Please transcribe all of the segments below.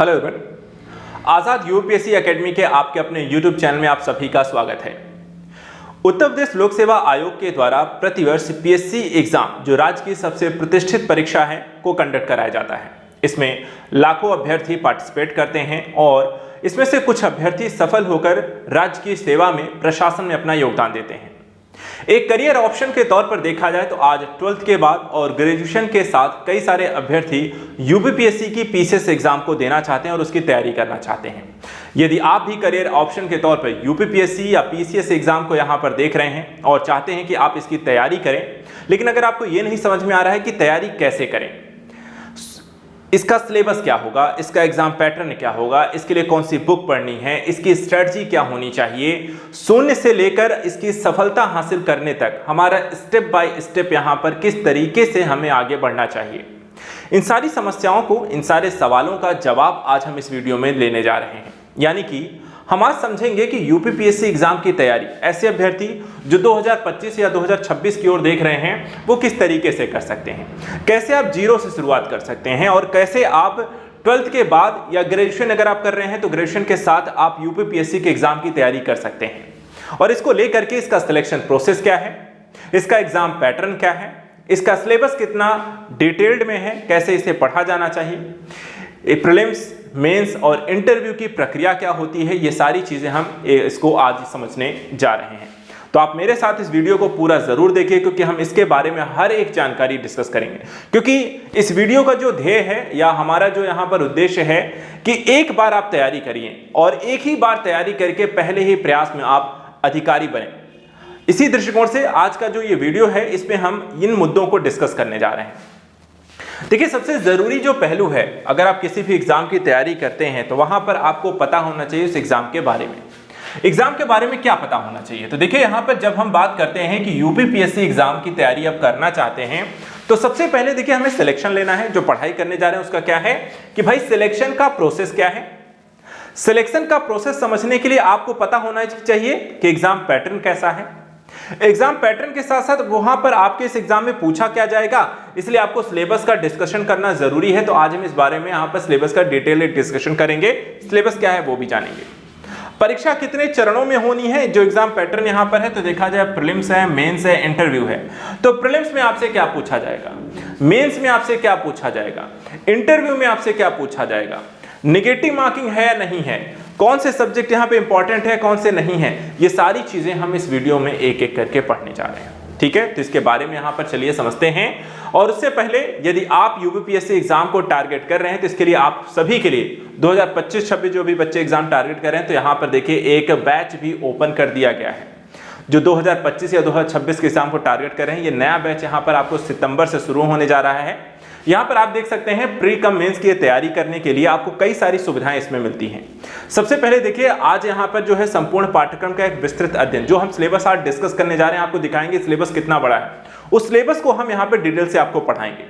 Hello everyone, आज़ाद UPSC academy के आपके अपने यूट्यूब चैनल में आप सभी का स्वागत है। उत्तर प्रदेश लोक सेवा आयोग के द्वारा प्रतिवर्ष पीएससी एग्जाम जो राज्य की सबसे प्रतिष्ठित परीक्षा है को कंडक्ट कराया जाता है। इसमें लाखों अभ्यर्थी पार्टिसिपेट करते हैं और इसमें से कुछ अभ्यर्थी सफल होकर राज्य की सेवा में प्रशासन में अपना योगदान देते हैं। एक करियर ऑप्शन के तौर पर देखा जाए तो आज 12th के बाद और ग्रेजुएशन के साथ कई सारे अभ्यर्थी यूपीपीएससी की पीसीएस एग्जाम को देना चाहते हैं और उसकी तैयारी करना चाहते हैं। यदि आप भी करियर ऑप्शन के तौर पर यूपीपीएससी या पीसीएस एग्जाम को यहां पर देख रहे हैं और चाहते हैं कि आप इसकी तैयारी करें, लेकिन अगर आपको यह नहीं समझ में आ रहा है कि तैयारी कैसे करें, इसका सिलेबस क्या होगा, इसका एग्जाम पैटर्न क्या होगा, इसके लिए कौन सी बुक पढ़नी है, इसकी स्ट्रेटजी क्या होनी चाहिए, शून्य से लेकर इसकी सफलता हासिल करने तक हमारा स्टेप बाय स्टेप यहां पर किस तरीके से हमें आगे बढ़ना चाहिए, इन सारी समस्याओं को, इन सारे सवालों का जवाब आज हम इस वीडियो में लेने जा रहे हैं। यानी कि हम आज समझेंगे कि यूपीपीएससी एग्जाम की तैयारी ऐसे अभ्यर्थी जो 2025 या 2026 की ओर देख रहे हैं वो किस तरीके से कर सकते हैं, कैसे आप जीरो से शुरुआत कर सकते हैं और कैसे आप 12th के बाद या ग्रेजुएशन अगर आप कर रहे हैं तो ग्रेजुएशन के साथ आप यूपीपीएससी के एग्जाम की तैयारी कर सकते हैं। और इसको लेकर के इसका सिलेक्शन प्रोसेस क्या है, इसका एग्जाम पैटर्न क्या है, इसका सिलेबस कितना डिटेल्ड में है, कैसे इसे पढ़ा जाना चाहिए, प्रीलिम्स, मेंस और इंटरव्यू की प्रक्रिया क्या होती है, ये सारी चीजें हम इसको आज समझने जा रहे हैं। तो आप मेरे साथ इस वीडियो को पूरा जरूर देखिए क्योंकि हम इसके बारे में हर एक जानकारी डिस्कस करेंगे। क्योंकि इस वीडियो का जो ध्येय है या हमारा जो यहाँ पर उद्देश्य है कि एक बार आप तैयारी करिए और एक ही बार तैयारी करके पहले ही प्रयास में आप अधिकारी बने। इसी दृष्टिकोण से आज का जो ये वीडियो है इसमें हम इन मुद्दों को डिस्कस करने जा रहे हैं। देखिए, सबसे जरूरी जो पहलू है, अगर आप किसी भी एग्जाम की तैयारी करते हैं तो वहां पर आपको पता होना चाहिए उस एग्जाम के बारे में। एग्जाम के बारे में क्या पता होना चाहिए? तो देखिए, यहां पर जब हम बात करते हैं कि यूपीपीएससी एग्जाम की तैयारी आप करना चाहते हैं तो सबसे पहले देखिए हमें सिलेक्शन लेना है। जो पढ़ाई करने जा रहे हैं उसका क्या है कि भाई सिलेक्शन का प्रोसेस क्या है। सिलेक्शन का प्रोसेस समझने के लिए आपको पता होना चाहिए कि एग्जाम पैटर्न कैसा है। एग्जाम पैटर्न के साथ साथ वहां पर आपके इस एग्जाम में पूछा क्या जाएगा, इसलिए आपको सिलेबस का डिस्कशन करना जरूरी है। तो आज हम इस बारे में यहां पर सिलेबस का डिटेल डिस्कशन करेंगे, सिलेबस क्या है वो भी जानेंगे। परीक्षा कितने चरणों में होनी है, जो एग्जाम पैटर्न यहां पर है तो देखा जाए प्रीलिम्स है, मेंस है, इंटरव्यू है। तो प्रीलिम्स में आपसे क्या पूछा जाएगा, मेंस में आपसे क्या पूछा जाएगा, इंटरव्यू में आपसे क्या पूछा जाएगा, नेगेटिव मार्किंग है या नहीं है, कौन से सब्जेक्ट यहाँ पे इंपॉर्टेंट है, कौन से नहीं है, ये सारी चीजें हम इस वीडियो में एक एक करके पढ़ने जा रहे हैं। ठीक है, तो इसके बारे में यहाँ पर चलिए समझते हैं। और उससे पहले यदि आप यूपीपीएससी एग्जाम को टारगेट कर रहे हैं तो इसके लिए आप सभी के लिए 2025-26 जो भी बच्चे एग्जाम टारगेट कर रहे हैं तो यहाँ पर देखिए एक बैच भी ओपन कर दिया गया है। जो 2025 या 2026 के एग्जाम को टारगेट कर रहे हैं, ये नया बैच यहाँ पर आपको सितंबर से शुरू होने जा रहा है। यहाँ पर आप देख सकते हैं प्री कम मेंस की तैयारी करने के लिए आपको कई सारी सुविधाएं इसमें मिलती हैं। सबसे पहले देखिए, आज यहाँ पर जो है संपूर्ण पाठ्यक्रम का एक विस्तृत अध्ययन, जो हम सिलेबस आज डिस्कस करने जा रहे हैं, आपको दिखाएंगे सिलेबस कितना बड़ा है। उस सिलेबस को हम यहाँ पर डिटेल से आपको पढ़ाएंगे,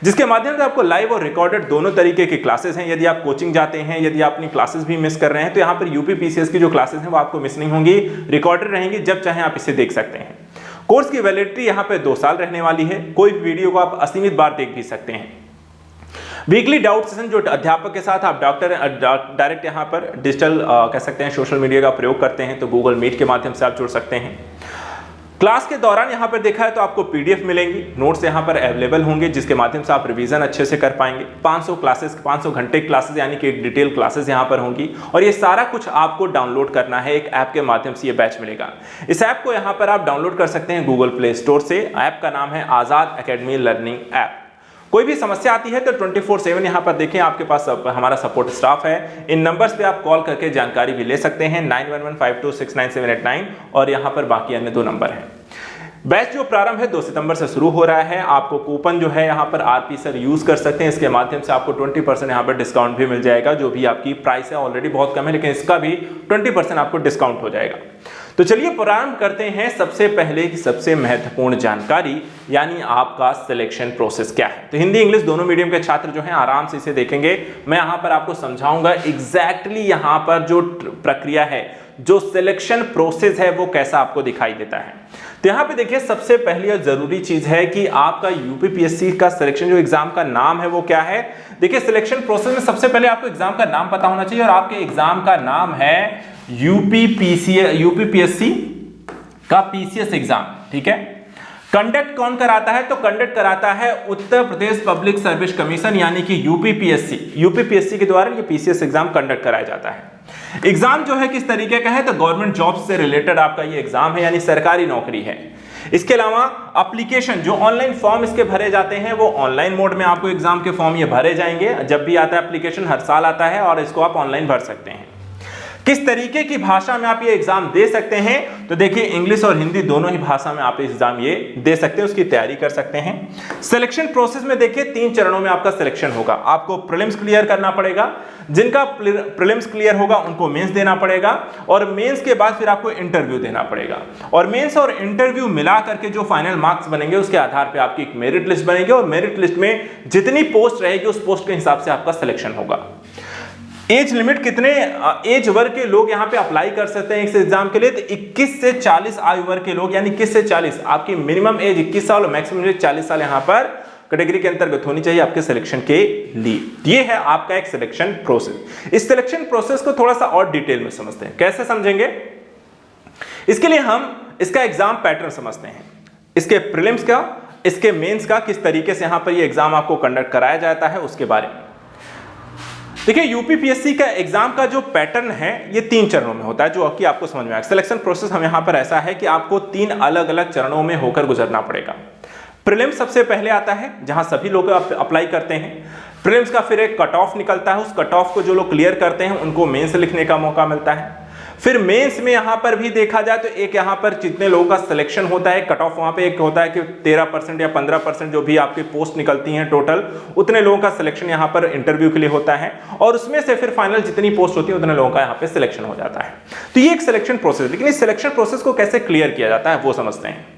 जिसके माध्यम से आपको लाइव और रिकॉर्डेड दोनों तरीके की क्लासेस हैं। यदि आप कोचिंग जाते हैं, यदि आप अपनी क्लासेस भी मिस कर रहे हैं तो यहाँ पर यूपीपीसीएस की जो क्लासेस हैं वो आपको मिस नहीं होंगी, रिकॉर्डेड रहेंगी, जब चाहे आप इसे देख सकते हैं। कोर्स की वैलिडिटी यहाँ पे 2 साल रहने वाली है। कोई वीडियो को आप असीमित बार देख भी सकते हैं। वीकली डाउट सेशन, जो अध्यापक के साथ आप डायरेक्ट यहाँ पर डिजिटल कह सकते हैं सोशल मीडिया का प्रयोग करते हैं तो गूगल मीट के माध्यम से आप जुड़ सकते हैं। क्लास के दौरान यहाँ पर देखा है तो आपको पीडीएफ मिलेंगी, नोट्स यहाँ पर अवेलेबल होंगे जिसके माध्यम से आप रिवीजन अच्छे से कर पाएंगे। 500 घंटे क्लासेस यानी कि डिटेल क्लासेस यहाँ पर होंगी और ये सारा कुछ आपको डाउनलोड करना है। एक ऐप के माध्यम से ये बैच मिलेगा। इस ऐप को यहाँ पर आप डाउनलोड कर सकते हैं गूगल प्ले स्टोर से। ऐप का नाम है आज़ाद एकेडमी लर्निंग ऐप। कोई भी समस्या आती है तो 24/7 यहाँ पर देखें आपके पास हमारा सपोर्ट स्टाफ है। इन नंबर्स पे आप कॉल करके जानकारी भी ले सकते हैं, 9115269789 और यहाँ पर बाकी अन्य 2 नंबर हैं। बैच जो प्रारंभ है 2 सितंबर से शुरू हो रहा है। आपको कूपन जो है यहाँ पर आरपी सर यूज कर सकते हैं, इसके माध्यम से आपको 20% यहाँ पर डिस्काउंट भी मिल जाएगा। जो भी आपकी प्राइस है ऑलरेडी बहुत कम है, लेकिन इसका भी 20% आपको डिस्काउंट हो जाएगा। तो चलिए प्रारंभ करते हैं सबसे पहले की सबसे महत्वपूर्ण जानकारी, यानी आपका सिलेक्शन प्रोसेस क्या है। तो हिंदी इंग्लिश दोनों मीडियम के छात्र जो हैं आराम से इसे देखेंगे। मैं यहाँ पर आपको समझाऊंगा एग्जैक्टली यहाँ पर जो प्रक्रिया है, जो सिलेक्शन प्रोसेस है वो कैसा आपको दिखाई देता है। तो यहाँ पे देखिए सबसे पहली और जरूरी चीज है कि आपका यूपीपीएससी का सिलेक्शन जो एग्जाम का नाम है वो क्या है। देखिए सिलेक्शन प्रोसेस में सबसे पहले आपको एग्जाम का नाम पता होना चाहिए और आपके एग्जाम का नाम है यूपीपीएससी का पीसीएस एग्जाम, ठीक है। कंडक्ट कौन कराता है, तो कंडक्ट कराता है Uttar Pradesh public service commission यानी कि यूपीपीएससी के द्वारा ये पीसीएस एग्जाम कंडक्ट कराया जाता है। एग्जाम जो है किस तरीके का है, तो गवर्नमेंट जॉब से रिलेटेड आपका ये एग्जाम है यानी सरकारी नौकरी है। इसके अलावा एप्लीकेशन जो ऑनलाइन फॉर्म इसके भरे जाते हैं वो ऑनलाइन मोड में आपको एग्जाम के फॉर्म ये भरे जाएंगे। जब भी आता है एप्लीकेशन, हर साल आता है और इसको आप ऑनलाइन भर सकते हैं। किस तरीके की भाषा में आप ये एग्जाम दे सकते हैं, तो देखिए इंग्लिश और हिंदी दोनों ही भाषा में आप एग्जाम ये दे सकते हैं, उसकी तैयारी कर सकते हैं। सिलेक्शन प्रोसेस में देखिए 3 चरणों में आपका सिलेक्शन होगा। आपको प्रीलिम्स क्लियर करना पड़ेगा, जिनका प्रीलिम्स क्लियर होगा उनको मेंस देना पड़ेगा और मेंस के बाद फिर आपको इंटरव्यू देना पड़ेगा और मेंस और इंटरव्यू मिला करके जो फाइनल मार्क्स बनेंगे उसके आधार पर आपकी एक मेरिट लिस्ट बनेगी और मेरिट लिस्ट में जितनी पोस्ट रहेगी उस पोस्ट के हिसाब से आपका सिलेक्शन होगा। एज लिमिट कितने एज वर्ग के लोग यहाँ पे अप्लाई कर सकते हैं इस एग्जाम के लिए, तो 21 से 40 आयु वर्ग के लोग यानी 21 से 40 आपकी मिनिमम एज 21 साल और मैक्सिमम एज 40 साल यहाँ पर कैटेगरी के अंतर्गत होनी चाहिए आपके सिलेक्शन के लिए। ये है आपका एक सिलेक्शन प्रोसेस। इस सिलेक्शन प्रोसेस को थोड़ा सा और डिटेल में समझते हैं। कैसे समझेंगे, इसके लिए हम इसका एग्जाम पैटर्न समझते हैं, इसके प्रीलिम्स का, इसके मेंस का, किस तरीके से यहाँ पर ये एग्जाम आपको कंडक्ट कराया जाता है उसके बारे में। देखिए यूपीपीएससी का एग्जाम का जो पैटर्न है ये 3 चरणों में होता है, जो कि आपको समझ में आएगा। सिलेक्शन प्रोसेस हम यहाँ पर ऐसा है कि आपको 3 अलग अलग चरणों में होकर गुजरना पड़ेगा। प्रीलिम्स सबसे पहले आता है जहां सभी लोग अप्लाई करते हैं। प्रीलिम्स का फिर एक कट ऑफ निकलता है, उस कट ऑफ को जो लोग क्लियर करते हैं उनको मेंस लिखने का मौका मिलता है। फिर मेंस में यहाँ पर भी देखा जाए तो एक यहाँ पर जितने लोगों का सिलेक्शन होता है, कट ऑफ वहाँ पे एक होता है कि 13% या 15% जो भी आपकी पोस्ट निकलती हैं टोटल, उतने लोगों का सिलेक्शन यहाँ पर इंटरव्यू के लिए होता है और उसमें से फिर फाइनल जितनी पोस्ट होती है उतने लोगों का यहाँ पे सिलेक्शन हो जाता है। तो ये एक सिलेक्शन प्रोसेस, लेकिन इस सिलेक्शन प्रोसेस को कैसे क्लियर किया जाता है वो समझते हैं।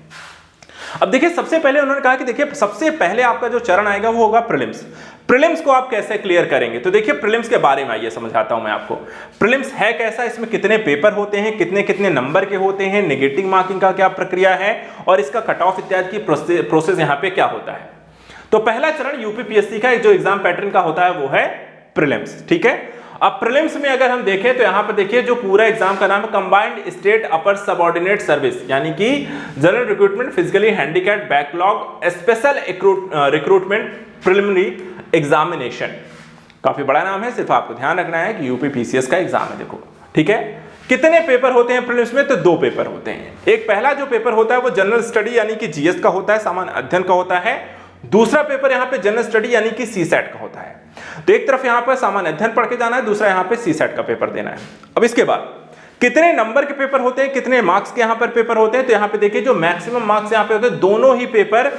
अब देखिए सबसे पहले उन्होंने कहा कि देखिए सबसे पहले आपका जो चरण आएगा वो होगा प्रीलिम्स। प्रीलिम्स को आप कैसे क्लियर करेंगे, तो देखिए प्रीलिम्स के बारे में आइए समझाता हूं मैं आपको। प्रीलिम्स है कैसा, इसमें कितने पेपर होते हैं, कितने कितने नंबर के होते हैं, नेगेटिव मार्किंग का क्या प्रक्रिया है और इसका कट ऑफ इत्यादि की प्रोसेस यहाँ पे क्या होता है। तो पहला चरण यूपीपीएससी का जो एग्जाम पैटर्न का होता है वो है प्रीलिम्स, ठीक है। अब प्रीलिम्स में अगर हम देखें तो यहाँ पर देखिए जो पूरा एग्जाम का नाम है कंबाइंड स्टेट अपर सबऑर्डिनेट सर्विस यानी कि general recruitment physically handicapped backlog special recruitment preliminary examination. काफी बड़ा नाम है, सिर्फ आपको ध्यान रखना है कि यूपीपीसीएस का एग्जाम है। देखो ठीक है, कितने पेपर होते हैं प्रीलिम्स में, तो 2 पेपर होते हैं। एक पहला जो पेपर होता है वो जनरल स्टडी यानी कि जीएस का होता है, सामान्य अध्ययन का होता है। दूसरा पेपर यहाँ पे जनरल स्टडी यानी कि सीसेट का होता है। तो एक तरफ यहाँ पर सामान्य अध्ययन पढ़ के जाना है, दूसरा यहाँ पे सीसेट का पेपर देना है। अब इसके बाद कितने नंबर के पेपर होते हैं, कितने मार्क्स के यहाँ पर पेपर होते हैं, तो यहाँ पे देखिए जो मैक्सिमम मार्क्स यहाँ पे होते हैं दोनों ही पेपर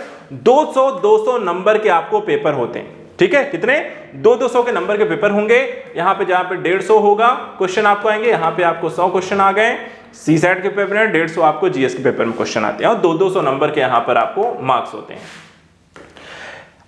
200 नंबर के आपको पेपर होते हैं, ठीक है। कितने 200 के नंबर के पेपर होंगे। यहाँ पे जहाँ पे 150 होगा क्वेश्चन आपको आएंगे, यहाँ पे आपको 100 क्वेश्चन आ गए। सीसेट के पेपर में 150 आपको जीएस के पेपर में क्वेश्चन आते हैं और 200 नंबर के यहाँ पर आपको मार्क्स होते हैं।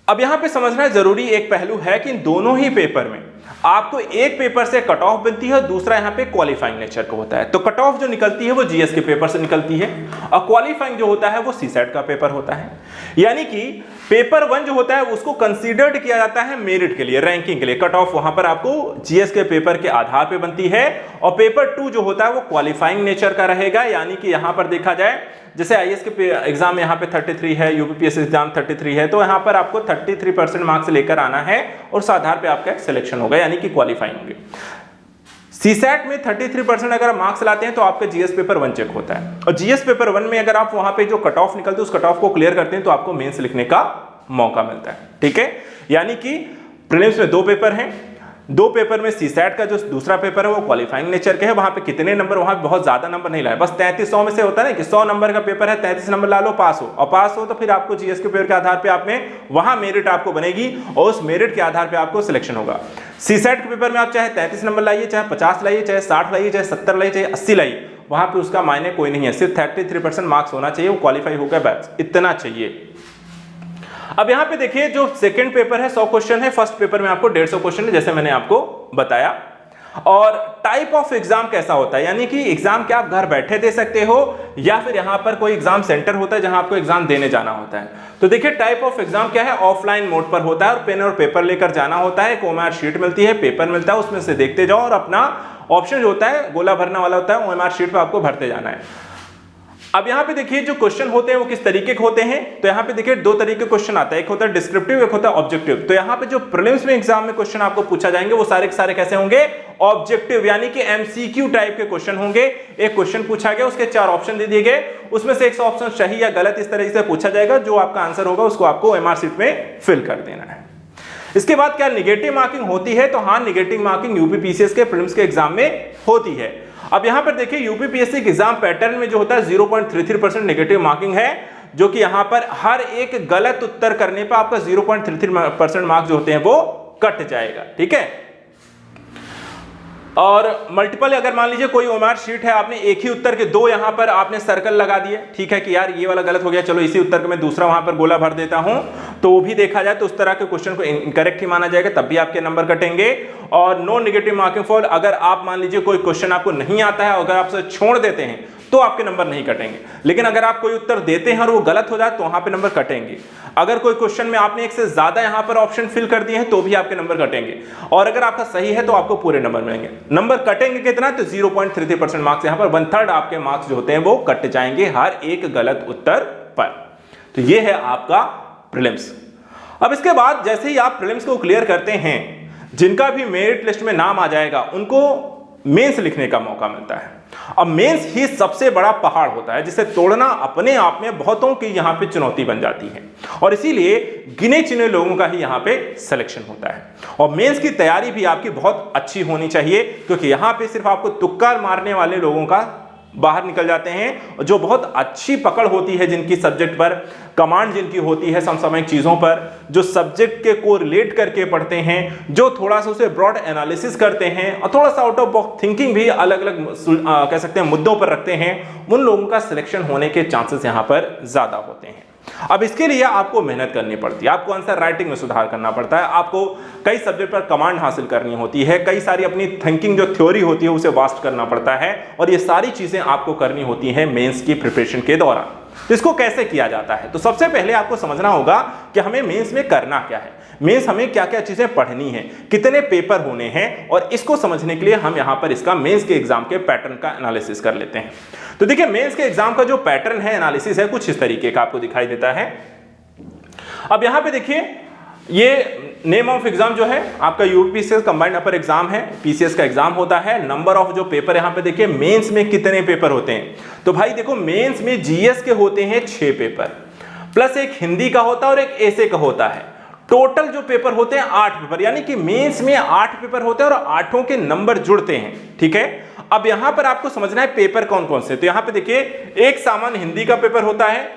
अब यहां पे समझना जरूरी एक पहलू है कि इन दोनों ही पेपर में आपको एक पेपर से कट ऑफ बनती है और दूसरा यहां पे क्वालिफाइंग नेचर का होता है। तो कट ऑफ जो निकलती है वो जीएस के पेपर से निकलती है और क्वालिफाइंग जो होता है वो सीसेट का पेपर होता है। यानी कि पेपर 1 जो होता है उसको कंसीडर्ड किया जाता है मेरिट के लिए, रैंकिंग के लिए। कट ऑफ वहां पर आपको जीएस के पेपर के आधार पर बनती है और पेपर 2 जो होता है वो क्वालिफाइंग नेचर का रहेगा। यानी कि यहां पर देखा जाए जैसे आईएएस के एग्जाम यहाँ पे 33 है, यूपीपीएससी एग्जाम 33 है, तो यहाँ पर आपको 33% मार्क्स लेकर आना है और उस आधार पे आपका सिलेक्शन होगा यानी कि क्वालिफाइंग होंगे। सीसेट में 33% अगर मार्क्स लाते हैं तो आपका जीएस पेपर 1 चेक होता है और जीएस पेपर 1 में अगर आप वहां पे जो कट ऑफ निकलते हैं उस कट ऑफ को क्लियर करते हैं तो आपको मेंस लिखने का मौका मिलता है, ठीक है। यानी कि प्रीलिम्स में 2 पेपर हैं, 2 पेपर में सीसेट का जो दूसरा पेपर है वो क्वालिफाइंग नेचर के है। वहां पे कितने नंबर, वहां पे बहुत ज्यादा नंबर नहीं लाए, बस 3300 में से होता है ना कि 100 नंबर का पेपर है, 33 नंबर ला लो, पास हो। और पास हो तो फिर आपको जीएस के पेपर के आधार पे आप में वहां मेरिट आपको बनेगी और उस मेरिट के आधार पे आपको सिलेक्शन होगा। सीसेट के पेपर में आप चाहे 33 नंबर लाइए, चाहे 50 लाइए, चाहे 60 लाइए, चाहे 70 लाइए, चाहे 80 लाइए, वहां पे उसका मायने कोई नहीं है, सिर्फ 33% मार्क्स होना चाहिए, वो क्वालिफाई हो गया, बस इतना चाहिए। अब यहां पे देखिए जो सेकंड पेपर है 100 क्वेश्चन है, फर्स्ट पेपर में आपको 150 क्वेश्चन है जैसे मैंने आपको बताया। और टाइप ऑफ एग्जाम कैसा होता है, यानी कि एग्जाम क्या आप घर बैठे दे सकते हो या फिर यहां पर कोई एग्जाम सेंटर होता है जहां आपको एग्जाम देने जाना होता है। तो देखिए टाइप ऑफ एग्जाम क्या है, ऑफलाइन मोड पर होता है और पेन और पेपर लेकर जाना होता है, एक ओएमआर शीट मिलती है, पेपर मिलता है, उसमें से देखते जाओ और अपना ऑप्शन जो होता है गोला भरना वाला होता है, ओएमआर शीट पर आपको भरते जाना है। अब यहां पे देखिए जो क्वेश्चन होते हैं वो किस तरीके के होते हैं, तो यहां पे देखिए दो तरीके के क्वेश्चन आता है, एक होता है डिस्क्रिप्टिव, एक होता है ऑब्जेक्टिव। तो यहां पे जो प्रीलिम्स में एग्जाम में क्वेश्चन आपको पूछा जाएंगे वो सारे के सारे कैसे होंगे, ऑब्जेक्टिव, यानी कि एमसीक्यू टाइप के क्वेश्चन होंगे। एक क्वेश्चन पूछा गया, उसके 4 ऑप्शन दे दिए गए, उसमें से एक ऑप्शन सही या गलत इस तरह से पूछा जाएगा, जो आपका आंसर होगा उसको आपको ओएमआर शीट में फिल कर देना है। इसके बाद क्या निगेटिव मार्किंग होती है, तो हाँ निगेटिव मार्किंग यूपीपीसीएस के प्रीलिम्स के एग्जाम में होती है। अब यहां पर देखिए यूपीपीएससी के एग्जाम पैटर्न में जो होता है 0.33% नेगेटिव मार्किंग है, जो कि यहां पर हर एक गलत उत्तर करने पर आपका 0.33% मार्क्स जो होते हैं वो कट जाएगा, ठीक है। और मल्टीपल अगर मान लीजिए कोई ओएमआर शीट है, आपने एक ही उत्तर के 2 यहां पर आपने सर्कल लगा दिए, ठीक है कि यार ये वाला गलत हो गया, चलो इसी उत्तर का मैं दूसरा वहां पर गोला भर देता हूं, तो वो भी देखा जाए तो उस तरह के क्वेश्चन को इनकरेक्ट ही माना जाएगा, तब भी आपके नंबर कटेंगे। और नो नेगेटिव मार्किंग फॉर, अगर आप मान लीजिए कोई क्वेश्चन आपको नहीं आता है, अगर आप उसे छोड़ देते हैं तो आपके नंबर नहीं कटेंगे, लेकिन अगर आप कोई उत्तर देते हैं और वो गलत हो जाए तो वहां पे नंबर कटेंगे। अगर कोई क्वेश्चन में आपने एक से ज्यादा यहां पर ऑप्शन फिल कर दिए हैं तो भी आपके नंबर कटेंगे, और अगर आपका सही है तो आपको पूरे नंबर मिलेंगे। नंबर कटेंगे कितना, तो 0.33% मार्क्स, यहां पर 1/3 आपके मार्क्स जो होते हैं वो कट जाएंगे हर एक गलत उत्तर पर। तो ये है आपका प्रीलिम्स। अब इसके बाद जैसे ही आप प्रीलिम्स को क्लियर करते हैं, जिनका भी मेरिट लिस्ट में नाम आ जाएगा उनको मेंस लिखने का मौका मिलता है। अब मेंस ही सबसे बड़ा पहाड़ होता है, जिसे तोड़ना अपने आप में बहुतों की यहां पे चुनौती बन जाती है, और इसीलिए गिने चुने लोगों का ही यहां पे सिलेक्शन होता है। और मेंस की तैयारी भी आपकी बहुत अच्छी होनी चाहिए, क्योंकि यहां पे सिर्फ आपको तुक्का मारने वाले लोगों का बाहर निकल जाते हैं, जो बहुत अच्छी पकड़ होती है, जिनकी सब्जेक्ट पर कमांड जिनकी होती है समसामयिक चीजों पर, जो सब्जेक्ट के को रिलेट करके पढ़ते हैं, जो थोड़ा सा उसे ब्रॉड एनालिसिस करते हैं और थोड़ा सा आउट ऑफ बॉक्स थिंकिंग भी अलग अलग कह सकते हैं मुद्दों पर रखते हैं, उन लोगों का सिलेक्शन होने के चांसेस यहां पर ज्यादा होते हैं। अब इसके लिए आपको मेहनत करनी पड़ती है, आपको आंसर राइटिंग में सुधार करना पड़ता है, आपको कई सब्जेक्ट पर कमांड हासिल करनी होती है, कई सारी अपनी थिंकिंग जो थ्योरी होती है उसे वास्ट करना पड़ता है, और ये सारी चीजें आपको करनी होती हैं मेंस की प्रिपरेशन के दौरान। तो इसको कैसे किया जाता है, तो सबसे पहले आपको समझना होगा कि हमें मेंस में करना क्या है, मेंस हमें क्या क्या चीजें पढ़नी है, कितने पेपर होने हैं, और इसको समझने के लिए हम यहां पर इसका मेंस के एग्जाम के पैटर्न का एनालिसिस कर लेते हैं। तो देखिए मेंस के एग्जाम का जो पैटर्न है, एनालिसिस है, कुछ इस तरीके का आपको दिखाई देता है। अब यहां पे देखिए ये नेम ऑफ एग्जाम जो है आपका यूपीपीसीएस कंबाइंड अपर एग्जाम है, पीसीएस का एग्जाम होता है। नंबर ऑफ जो पेपर यहां पे देखिए मेंस में कितने पेपर होते हैं, तो भाई देखो मेंस में जीएस के होते हैं 6 पेपर, प्लस एक हिंदी का होता है और एक ऐसे का होता है। टोटल जो पेपर होते हैं 8 पेपर, यानी कि मेंस में 8 पेपर होते हैं और 8 के नंबर जुड़ते हैं, ठीक है। अब यहां पर आपको समझना है पेपर कौन कौन से, तो यहां पे देखिए एक सामान्य हिंदी का पेपर होता है,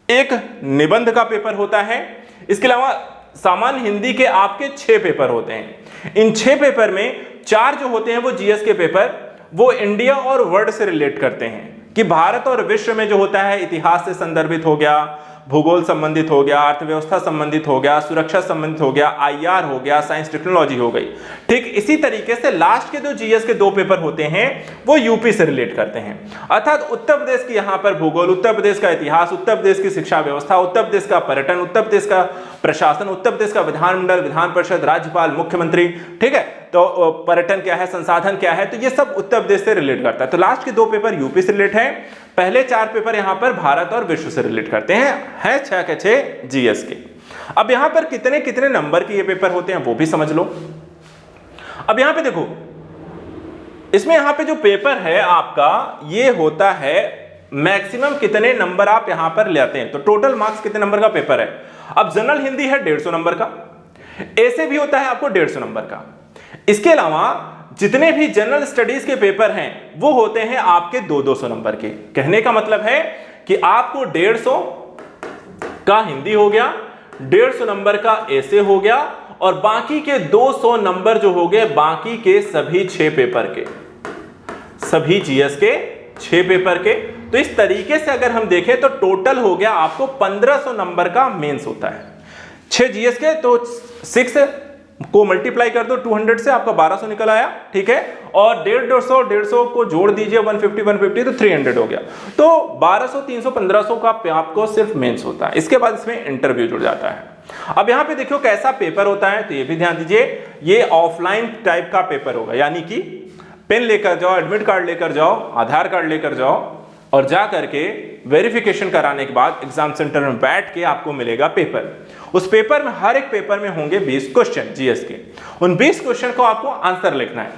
एक निबंध का पेपर होता है, इसके अलावा सामान्य हिंदी के आपके 6 पेपर होते हैं। इन 6 पेपर में 4 जो होते हैं वो जीएस के पेपर, वो इंडिया और वर्ल्ड से रिलेट करते हैं, कि भारत और विश्व में जो होता है इतिहास से संदर्भित हो गया, भूगोल संबंधित हो गया, अर्थव्यवस्था संबंधित हो गया, सुरक्षा संबंधित हो गया, आईआर हो गया, साइंस टेक्नोलॉजी हो गई। ठीक इसी तरीके से लास्ट के जो जीएस के 2 पेपर होते हैं वो यूपी से रिलेट करते हैं, अर्थात उत्तर प्रदेश की यहां पर भूगोल, उत्तर प्रदेश का इतिहास, उत्तर प्रदेश की शिक्षा व्यवस्था, उत्तर प्रदेश का पर्यटन, उत्तर प्रदेश का प्रशासन, उत्तर प्रदेश का विधानमंडल, विधान परिषद, राज्यपाल, मुख्यमंत्री, ठीक है। तो पर्यटन क्या है, संसाधन क्या है, तो ये सब उत्तर प्रदेश से रिलेट करता है। तो लास्ट के 2 पेपर यूपी से रिलेट है, पहले 4 पेपर यहां पर भारत और विश्व से रिलेट करते हैं, है 6 के 6 जीएस के। अब यहां पर कितने कितने नंबर के ये पेपर होते हैं वो भी समझ लो। अब यहां पे देखो, इसमें यहां पे जो पेपर है आपका ये होता है मैक्सिमम कितने नंबर आप यहां पर ले आते हैं, तो टोटल मार्क्स कितने नंबर का पेपर है। अब जनरल हिंदी है 150 नंबर का, ऐसे भी होता है आपको 150 नंबर का। इसके अलावा जितने भी जनरल स्टडीज के पेपर हैं वो होते हैं आपके 200 नंबर के। कहने का मतलब है कि आपको 150 का हिंदी हो गया, 150 नंबर का ऐसे हो गया, और बाकी के 200 नंबर जो हो गए बाकी के सभी 6 पेपर के, सभी जीएस के 6 पेपर के। तो इस तरीके से अगर हम देखें तो टोटल हो गया आपको 1500 नंबर का मेंस होता है। 6 जीएस के तो 6 को मल्टीप्लाई कर दो 200 से, आपका 1200 निकल आया, ठीक है। और 150 को जोड़ दीजिए 150 तो 300 हो गया। तो 1200, 300, 1500 का आपको सिर्फ मेंस होता है। इसके बाद इसमें इंटरव्यू जुड़ जाता है। अब यहां पे देखो कैसा पेपर होता है, तो ये भी ध्यान दीजिए, ये ऑफलाइन टाइप का पेपर होगा, यानी कि पेन लेकर जाओ, एडमिट कार्ड लेकर जाओ, आधार कार्ड लेकर जाओ और जा करके वेरिफिकेशन कराने के बाद एग्जाम सेंटर में बैठ के आपको मिलेगा पेपर। उस पेपर में, हर एक पेपर में होंगे 20 क्वेश्चन जीएस के। उन 20 क्वेश्चन को आपको आंसर लिखना है,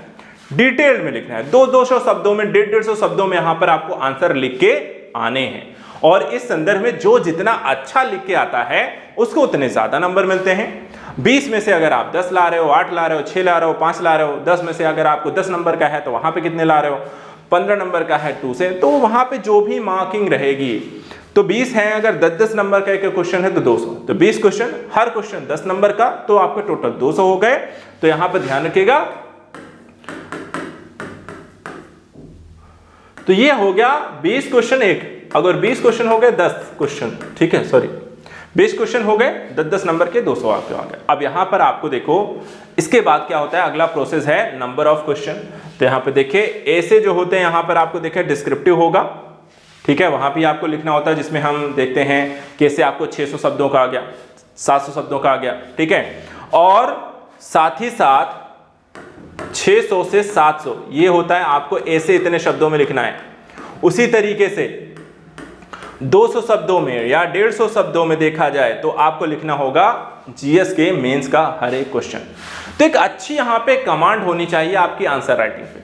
डिटेल में लिखना है, 200 शब्दों में, 150 शब्दों में यहां पर आपको आंसर लिख के आने हैं। और इस संदर्भ में जो जितना अच्छा लिख के आता है उसको उतने ज्यादा नंबर मिलते हैं। 20 में से अगर आप 10 ला रहे हो, 8 ला रहे हो, 6 ला रहे हो, 5 ला रहे हो, 10 में से अगर आपको 10 नंबर का है तो वहां पे कितने ला रहे हो, 15 नंबर का है 2 से, तो वहां पे जो भी मार्किंग रहेगी, तो 20 है, अगर 10-10 नंबर का एक क्वेश्चन है तो 200, तो 20 क्वेश्चन, हर क्वेश्चन 10 नंबर का, तो आपके टोटल 200 हो गए। तो यहां पर ध्यान रखिएगा, तो ये हो गया 20 क्वेश्चन एक, अगर 20 क्वेश्चन हो गए 10 क्वेश्चन, ठीक है, सॉरी 20 क्वेश्चन हो गए 10-10 नंबर के, 200 आपके आ गए। अब यहां पर आपको देखो इसके बाद क्या होता है, अगला प्रोसेस है नंबर ऑफ क्वेश्चन। तो यहां पे देखिए ऐसे जो होते हैं, यहां पर आपको देखिए डिस्क्रिप्टिव होगा, ठीक है, वहां भी आपको लिखना होता है, जिसमें हम देखते हैं कैसे आपको 600 शब्दों का आ गया, 700 शब्दों का आ गया, ठीक है। और साथ ही साथ 600 से 700 ये होता है, आपको ऐसे इतने शब्दों में लिखना है। उसी तरीके से 200 शब्दों में या 150 शब्दों में देखा जाए तो आपको लिखना होगा जीएस के मेंस का हर एक क्वेश्चन। तो एक अच्छी यहां पे कमांड होनी चाहिए आपकी आंसर राइटिंग पे,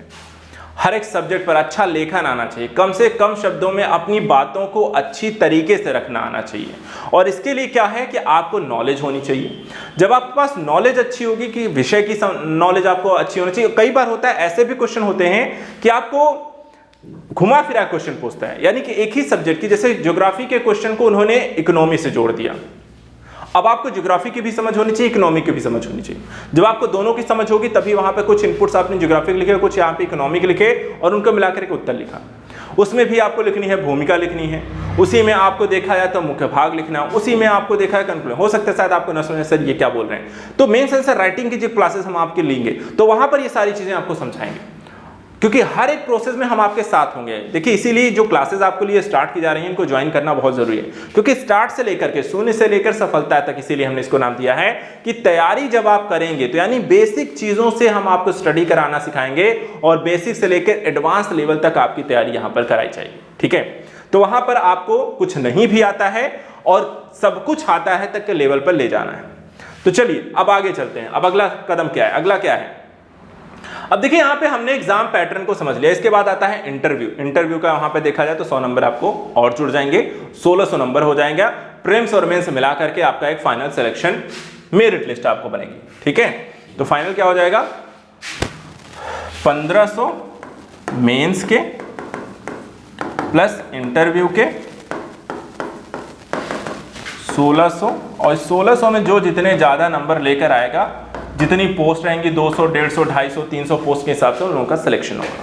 हर एक सब्जेक्ट पर अच्छा लेखन आना चाहिए, कम से कम शब्दों में अपनी बातों को अच्छी तरीके से रखना आना चाहिए। और इसके लिए क्या है कि आपको नॉलेज होनी चाहिए। जब आपके पास नॉलेज अच्छी होगी, कि विषय की नॉलेज आपको अच्छी होनी चाहिए। कई बार होता है ऐसे भी क्वेश्चन होते हैं कि आपको घुमा फिरा क्वेश्चन पूछता है, यानी कि एक ही सब्जेक्ट की, जैसे ज्योग्राफी के क्वेश्चन को उन्होंने इकोनॉमी से जोड़ दिया। अब आपको ज्योग्राफी की भी समझ होनी चाहिए, इकोनॉमिक की भी समझ होनी चाहिए। जब आपको दोनों की समझ होगी तभी वहां पे कुछ इनपुट्स आपने ज्योग्राफी के लिखे, कुछ यहाँ पे इकोनॉमिक लिखे और उनको मिलाकर एक उत्तर लिखा। उसमें भी आपको लिखनी है भूमिका लिखनी है, उसी में आपको देखा जाए तो मुख्य भाग लिखना, उसी में आपको देखा है कंक्लूजन। हो सकता है शायद आपको न समझ, सर ये क्या बोल रहे हैं, तो मेन आंसर राइटिंग की जो क्लासेस हम आपके लेंगे तो वहां पर ये सारी चीजें आपको समझाएंगे, क्योंकि हर एक प्रोसेस में हम आपके साथ होंगे। देखिए इसीलिए जो क्लासेस आपके लिए स्टार्ट की जा रही हैं इनको ज्वाइन करना बहुत जरूरी है, क्योंकि स्टार्ट से लेकर के, शून्य से लेकर सफलता तक, इसीलिए हमने इसको नाम दिया है कि तैयारी जब आप करेंगे तो यानी बेसिक चीजों से हम आपको स्टडी कराना सिखाएंगे और बेसिक से लेकर एडवांस लेवल तक आपकी तैयारी यहां पर कराई जाएगी, ठीक है। तो वहां पर आपको कुछ नहीं भी आता है और सब कुछ आता है तक के लेवल पर ले जाना है। तो चलिए अब आगे चलते हैं। अब अगला कदम क्या है, अगला क्या है, अब देखिए यहां पे हमने एग्जाम पैटर्न को समझ लिया। इसके बाद आता है इंटरव्यू। इंटरव्यू का वहां पे देखा जाए तो 100 नंबर आपको और जुड़ जाएंगे, 1600 नंबर हो जाएगा। प्रीलिम्स और मेंस मिला करके आपका एक फाइनल सिलेक्शन मेरिट लिस्ट आपको बनेगी, ठीक है। तो फाइनल क्या हो जाएगा, 1500 मेंस के प्लस इंटरव्यू के 1600, और 1600 में जो जितने ज्यादा नंबर लेकर आएगा, जितनी पोस्ट रहेंगी 200, 150, 250, 300 पोस्ट के हिसाब से उन लोगों का सिलेक्शन होगा।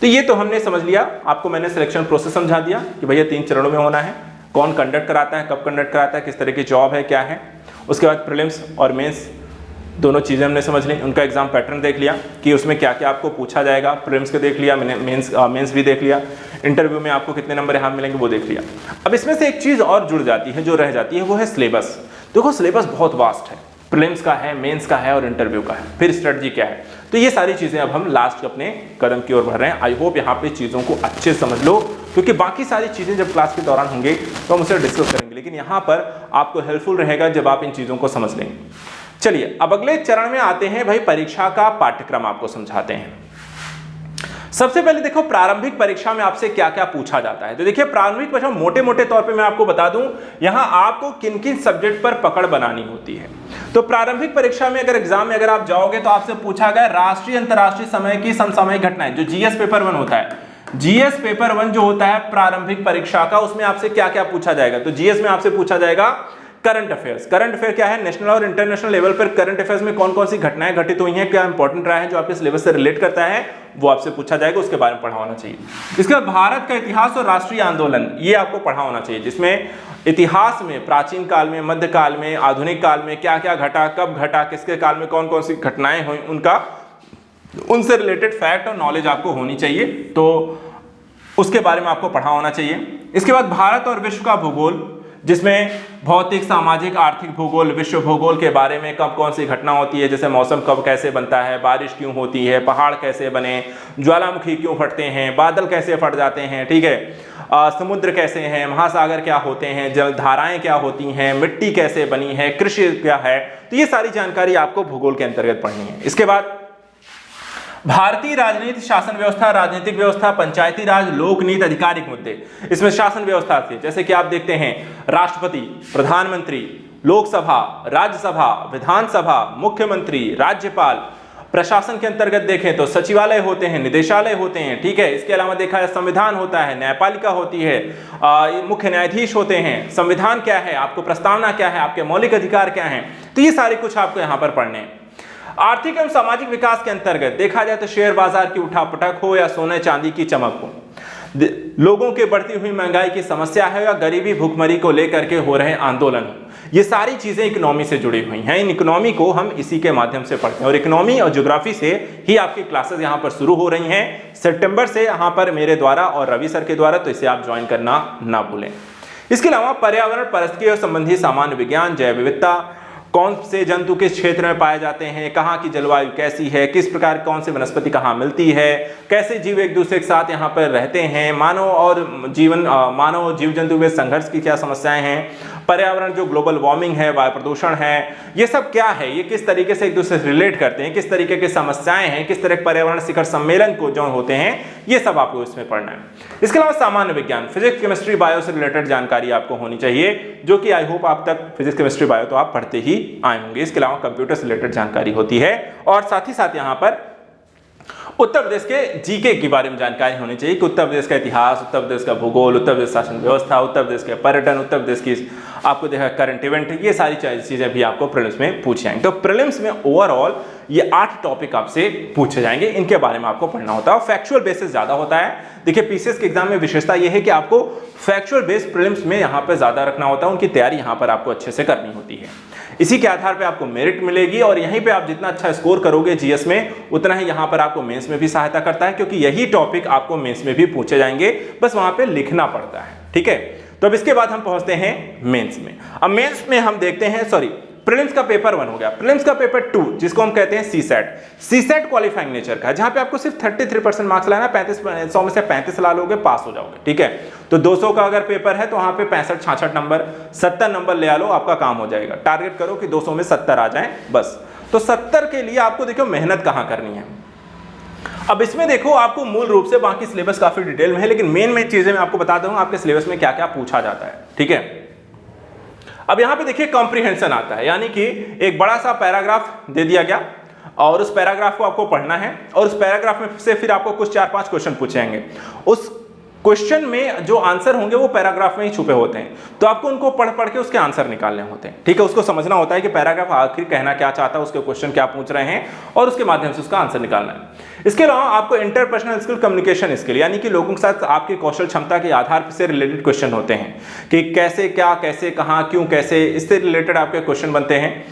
तो ये तो हमने समझ लिया, आपको मैंने सिलेक्शन प्रोसेस समझा दिया कि भैया 3 चरणों में होना है, कौन कंडक्ट कराता है, कब कंडक्ट कराता है, किस तरह की जॉब है, क्या है। उसके बाद प्रीलिम्स और मेंस दोनों चीज़ें हमने समझ ली, उनका एग्जाम पैटर्न देख लिया कि उसमें क्या क्या आपको पूछा जाएगा। प्रीलिम्स के देख लिया, मेंस भी देख लिया, इंटरव्यू में आपको कितने नंबर यहाँ मिलेंगे वो देख लिया। अब इसमें से एक चीज़ और जुड़ जाती है, जो रह जाती है, वो है सिलेबस। देखो सिलेबस बहुत वास्ट है, प्रीलिम्स का है, मेंस का है और इंटरव्यू का है, फिर स्ट्रेटजी क्या है। तो ये सारी चीजें अब हम लास्ट अपने कदम की ओर बढ़ रहे हैं। आई होप यहाँ पे चीजों को अच्छे से समझ लो, क्योंकि बाकी सारी चीजें जब क्लास के दौरान होंगे तो हम उसे डिस्कस करेंगे, लेकिन यहाँ पर आपको हेल्पफुल रहेगा जब आप इन चीजों को समझ लेंगे। चलिए अब अगले चरण में आते हैं, भाई परीक्षा का पाठ्यक्रम आपको समझाते हैं। सबसे पहले देखो प्रारंभिक परीक्षा में आपसे क्या क्या पूछा जाता है। तो देखिए प्रारंभिक परीक्षा मोटे मोटे तौर पे मैं आपको बता दूं, यहां आपको किन किन सब्जेक्ट पर पकड़ बनानी होती है। तो प्रारंभिक परीक्षा में अगर एग्जाम में अगर आप जाओगे तो आपसे पूछा गया राष्ट्रीय अंतर्राष्ट्रीय समय की समसामयिक घटनाएं, जो जीएस पेपर 1 होता है। जीएस पेपर 1 जो होता है प्रारंभिक परीक्षा का, उसमें आपसे क्या क्या पूछा जाएगा। तो जीएस में आपसे पूछा जाएगा करंट अफेयर्स। करंट अफेयर क्या है? नेशनल और इंटरनेशनल लेवल पर करंट अफेयर्स में कौन कौन सी घटनाएं घटित हुई हैं, क्या इंपॉर्टेंट रहा है, जो आपके सिलेबस से रिलेट करता है, वो आपसे पूछा जाएगा, उसके बारे में पढ़ा होना चाहिए। इसके बाद भारत का इतिहास और राष्ट्रीय आंदोलन, ये आपको पढ़ा होना चाहिए, जिसमें इतिहास में प्राचीन काल में, मध्यकाल में, आधुनिक काल में क्या क्या घटा, कब घटा, किसके काल में कौन कौन सी घटनाएं हुई, उनसे रिलेटेड फैक्ट और नॉलेज आपको होनी चाहिए, तो उसके बारे में आपको पढ़ा होना चाहिए। इसके बाद भारत और विश्व का भूगोल, जिसमें भौतिक, सामाजिक, आर्थिक भूगोल, विश्व भूगोल के बारे में कब कौन सी घटना होती है, जैसे मौसम कब कैसे बनता है, बारिश क्यों होती है, पहाड़ कैसे बने, ज्वालामुखी क्यों फटते हैं, बादल कैसे फट जाते हैं, ठीक है, समुद्र कैसे हैं, महासागर क्या होते हैं, जलधाराएं क्या होती हैं, मिट्टी कैसे बनी है, कृषि क्या है, तो ये सारी जानकारी आपको भूगोल के अंतर्गत पढ़नी है। इसके बाद भारतीय राजनीति, शासन व्यवस्था, राजनीतिक व्यवस्था, पंचायती राज, लोक नीति, आधिकारिक मुद्दे, इसमें शासन व्यवस्था थी, जैसे कि आप देखते हैं राष्ट्रपति, प्रधानमंत्री, लोकसभा, राज्यसभा, विधानसभा, मुख्यमंत्री, राज्यपाल। प्रशासन के अंतर्गत देखें तो सचिवालय होते हैं, निदेशालय होते हैं, ठीक है। इसके अलावा देखा जाए संविधान होता है, न्यायपालिका होती है, मुख्य न्यायाधीश होते हैं, संविधान क्या है, आपको प्रस्तावना क्या है, आपके मौलिक अधिकार क्या हैं, तो ये सारे कुछ आपको यहाँ पर पढ़ने हैं। आर्थिक एवं सामाजिक विकास के अंतर्गत देखा जाए तो शेयर बाजार की उठापटक हो या सोने चांदी की चमक हो, लोगों के बढ़ती हुई महंगाई की समस्या है या गरीबी भुखमरी को लेकर के हो रहे आंदोलन हो, ये सारी चीजें इकोनॉमी से जुड़ी हुई हैं। इन इकोनॉमी को हम इसी के माध्यम से पढ़ते हैं और इकोनॉमी और ज्योग्राफी से ही आपकी क्लासेस यहाँ पर शुरू हो रही हैं सितंबर से, यहाँ पर मेरे द्वारा और रवि सर के द्वारा, तो इसे आप ज्वाइन करना ना भूलें। इसके अलावा पर्यावरण, परिस्थितियों संबंधी सामान्य विज्ञान, जैव विविधता, कौन से जंतु किस क्षेत्र में पाए जाते हैं, कहाँ की जलवायु कैसी है, किस प्रकार कौन सी वनस्पति कहाँ मिलती है, कैसे जीव एक दूसरे के साथ यहाँ पर रहते हैं, मानव जीव जंतु में संघर्ष की क्या समस्याएं हैं, पर्यावरण जो ग्लोबल वार्मिंग है, वायु प्रदूषण है, ये सब क्या है, ये किस तरीके से एक दूसरे से रिलेट करते हैं, किस तरीके की समस्याएं हैं, किस तरह पर्यावरण शिखर सम्मेलन को जो होते हैं, ये सब आपको इसमें पढ़ना है। इसके अलावा सामान्य विज्ञान, फिजिक्स, केमिस्ट्री, बायो से रिलेटेड जानकारी आपको होनी चाहिए, जो कि आई होप आप तक फिजिक्स, केमिस्ट्री, बायो तो आप पढ़ते ही आए होंगे। इसके अलावा कंप्यूटर से रिलेटेड जानकारी होती है और साथ ही साथ यहाँ पर उत्तर प्रदेश के जीके के बारे में जानकारी होनी चाहिए कि उत्तर प्रदेश का इतिहास, उत्तर प्रदेश का भूगोल, उत्तर प्रदेश शासन व्यवस्था, उत्तर प्रदेश के पर्यटन, उत्तर प्रदेश की आपको देखा करंट इवेंट, ये सारी चीजें भी आपको प्रीलिम्स में पूछे जाएंगे। तो प्रीलिम्स में ओवरऑल ये 8 टॉपिक आपसे पूछे जाएंगे, इनके बारे में आपको पढ़ना होता है और फैक्चुअल बेसिस ज्यादा होता है। देखिए पीसीएस के एग्जाम में विशेषता यह है कि आपको फैक्चुअल बेस प्रीलिम्स में यहाँ पर ज्यादा रखना होता है, उनकी तैयारी यहाँ पर आपको अच्छे से करनी होती है। इसी के आधार पे आपको मेरिट मिलेगी और यहीं पे आप जितना अच्छा स्कोर करोगे जीएस में, उतना ही यहाँ पर आपको मेंस में भी सहायता करता है, क्योंकि यही टॉपिक आपको मेंस में भी पूछे जाएंगे, बस वहां पे लिखना पड़ता है, ठीक है। तो अब इसके बाद हम पहुंचते हैं मेंस में। अब मेंस में हम देखते हैं प्रीलिम्स का पेपर 1 हो गया, प्रीलिम्स का पेपर 2 जिसको हम कहते हैं सीसेट क्वालिफाइंग नेचर का, जहां पे आपको सिर्फ 33% मार्क्स लाना, 100 में से 35 ला लोगे, पास हो जाओगे, ठीक है। तो 200 का अगर पेपर है तो वहां पे 65-66 नंबर, 70 नंबर ले आ लो, आपका काम हो जाएगा। टारगेट करो कि 200 में 70 आ जाएं बस। तो 70 के लिए आपको देखो मेहनत कहां करनी है। अब इसमें देखो आपको मूल रूप से बाकी सिलेबस काफी डिटेल में है, लेकिन मेन चीजें मैं आपको बता दूंगा आपके सिलेबस में क्या क्या पूछा जाता है, ठीक है। अब यहां पे देखिए कॉम्प्रिहेंशन आता है, यानी कि एक बड़ा सा पैराग्राफ दे दिया गया और उस पैराग्राफ को आपको पढ़ना है और उस पैराग्राफ में से फिर आपको कुछ 4-5 क्वेश्चन पूछेंगे। उस क्वेश्चन में जो आंसर होंगे वो पैराग्राफ में ही छुपे होते हैं, तो आपको उनको पढ़ के उसके आंसर निकालने होते हैं, ठीक है। उसको समझना होता है कि पैराग्राफ आखिर कहना क्या चाहता है, उसके क्वेश्चन क्या पूछ रहे हैं और उसके माध्यम से उसका आंसर निकालना है। इसके अलावा आपको इंटरपर्सनल स्किल, कम्युनिकेशन स्किल, यानी कि लोगों के साथ आपकी कौशल क्षमता के आधार से रिलेटेड क्वेश्चन होते हैं कि कैसे, क्या, कैसे, कहाँ, क्यों, कैसे, इससे रिलेटेड आपके क्वेश्चन बनते हैं,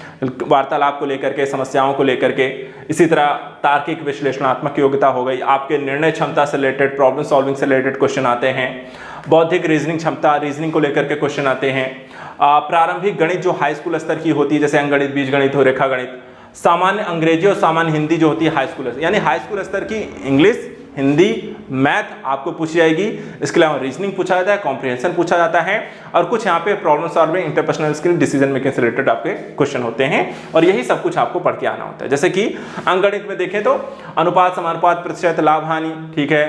वार्तालाप को लेकर के, समस्याओं को लेकर के। इसी तरह तार्किक विश्लेषणात्मक योग्यता हो गई, आपके निर्णय क्षमता से रिलेटेड, प्रॉब्लम सॉल्विंग से रिलेटेड क्वेश्चन आते हैं। बौद्धिक रीजनिंग क्षमता, रीजनिंग को लेकर के क्वेश्चन आते हैं। प्रारंभिक गणित जो हाई स्कूल स्तर की होती है, जैसे अंकगणित, बीजगणित हो, रेखा गणित। सामान्य अंग्रेजी और सामान्य हिंदी जो होती है हाई स्कूल, यानी हाई स्कूल स्तर की इंग्लिश, हिंदी, मैथ आपको पूछी जाएगी। इसके अलावा रीजनिंग पूछा जाता है, कॉम्प्रिहेंशन पूछा जाता है और कुछ यहाँ पे problem solving, interpersonal skill, decision making से रिलेटेड आपके क्वेश्चन होते हैं और यही सब कुछ आपको पढ़ के आना होता है। जैसे कि अंकगणित में देखें तो अनुपात, समानुपात, प्रतिशत, लाभ, हानि, ठीक है,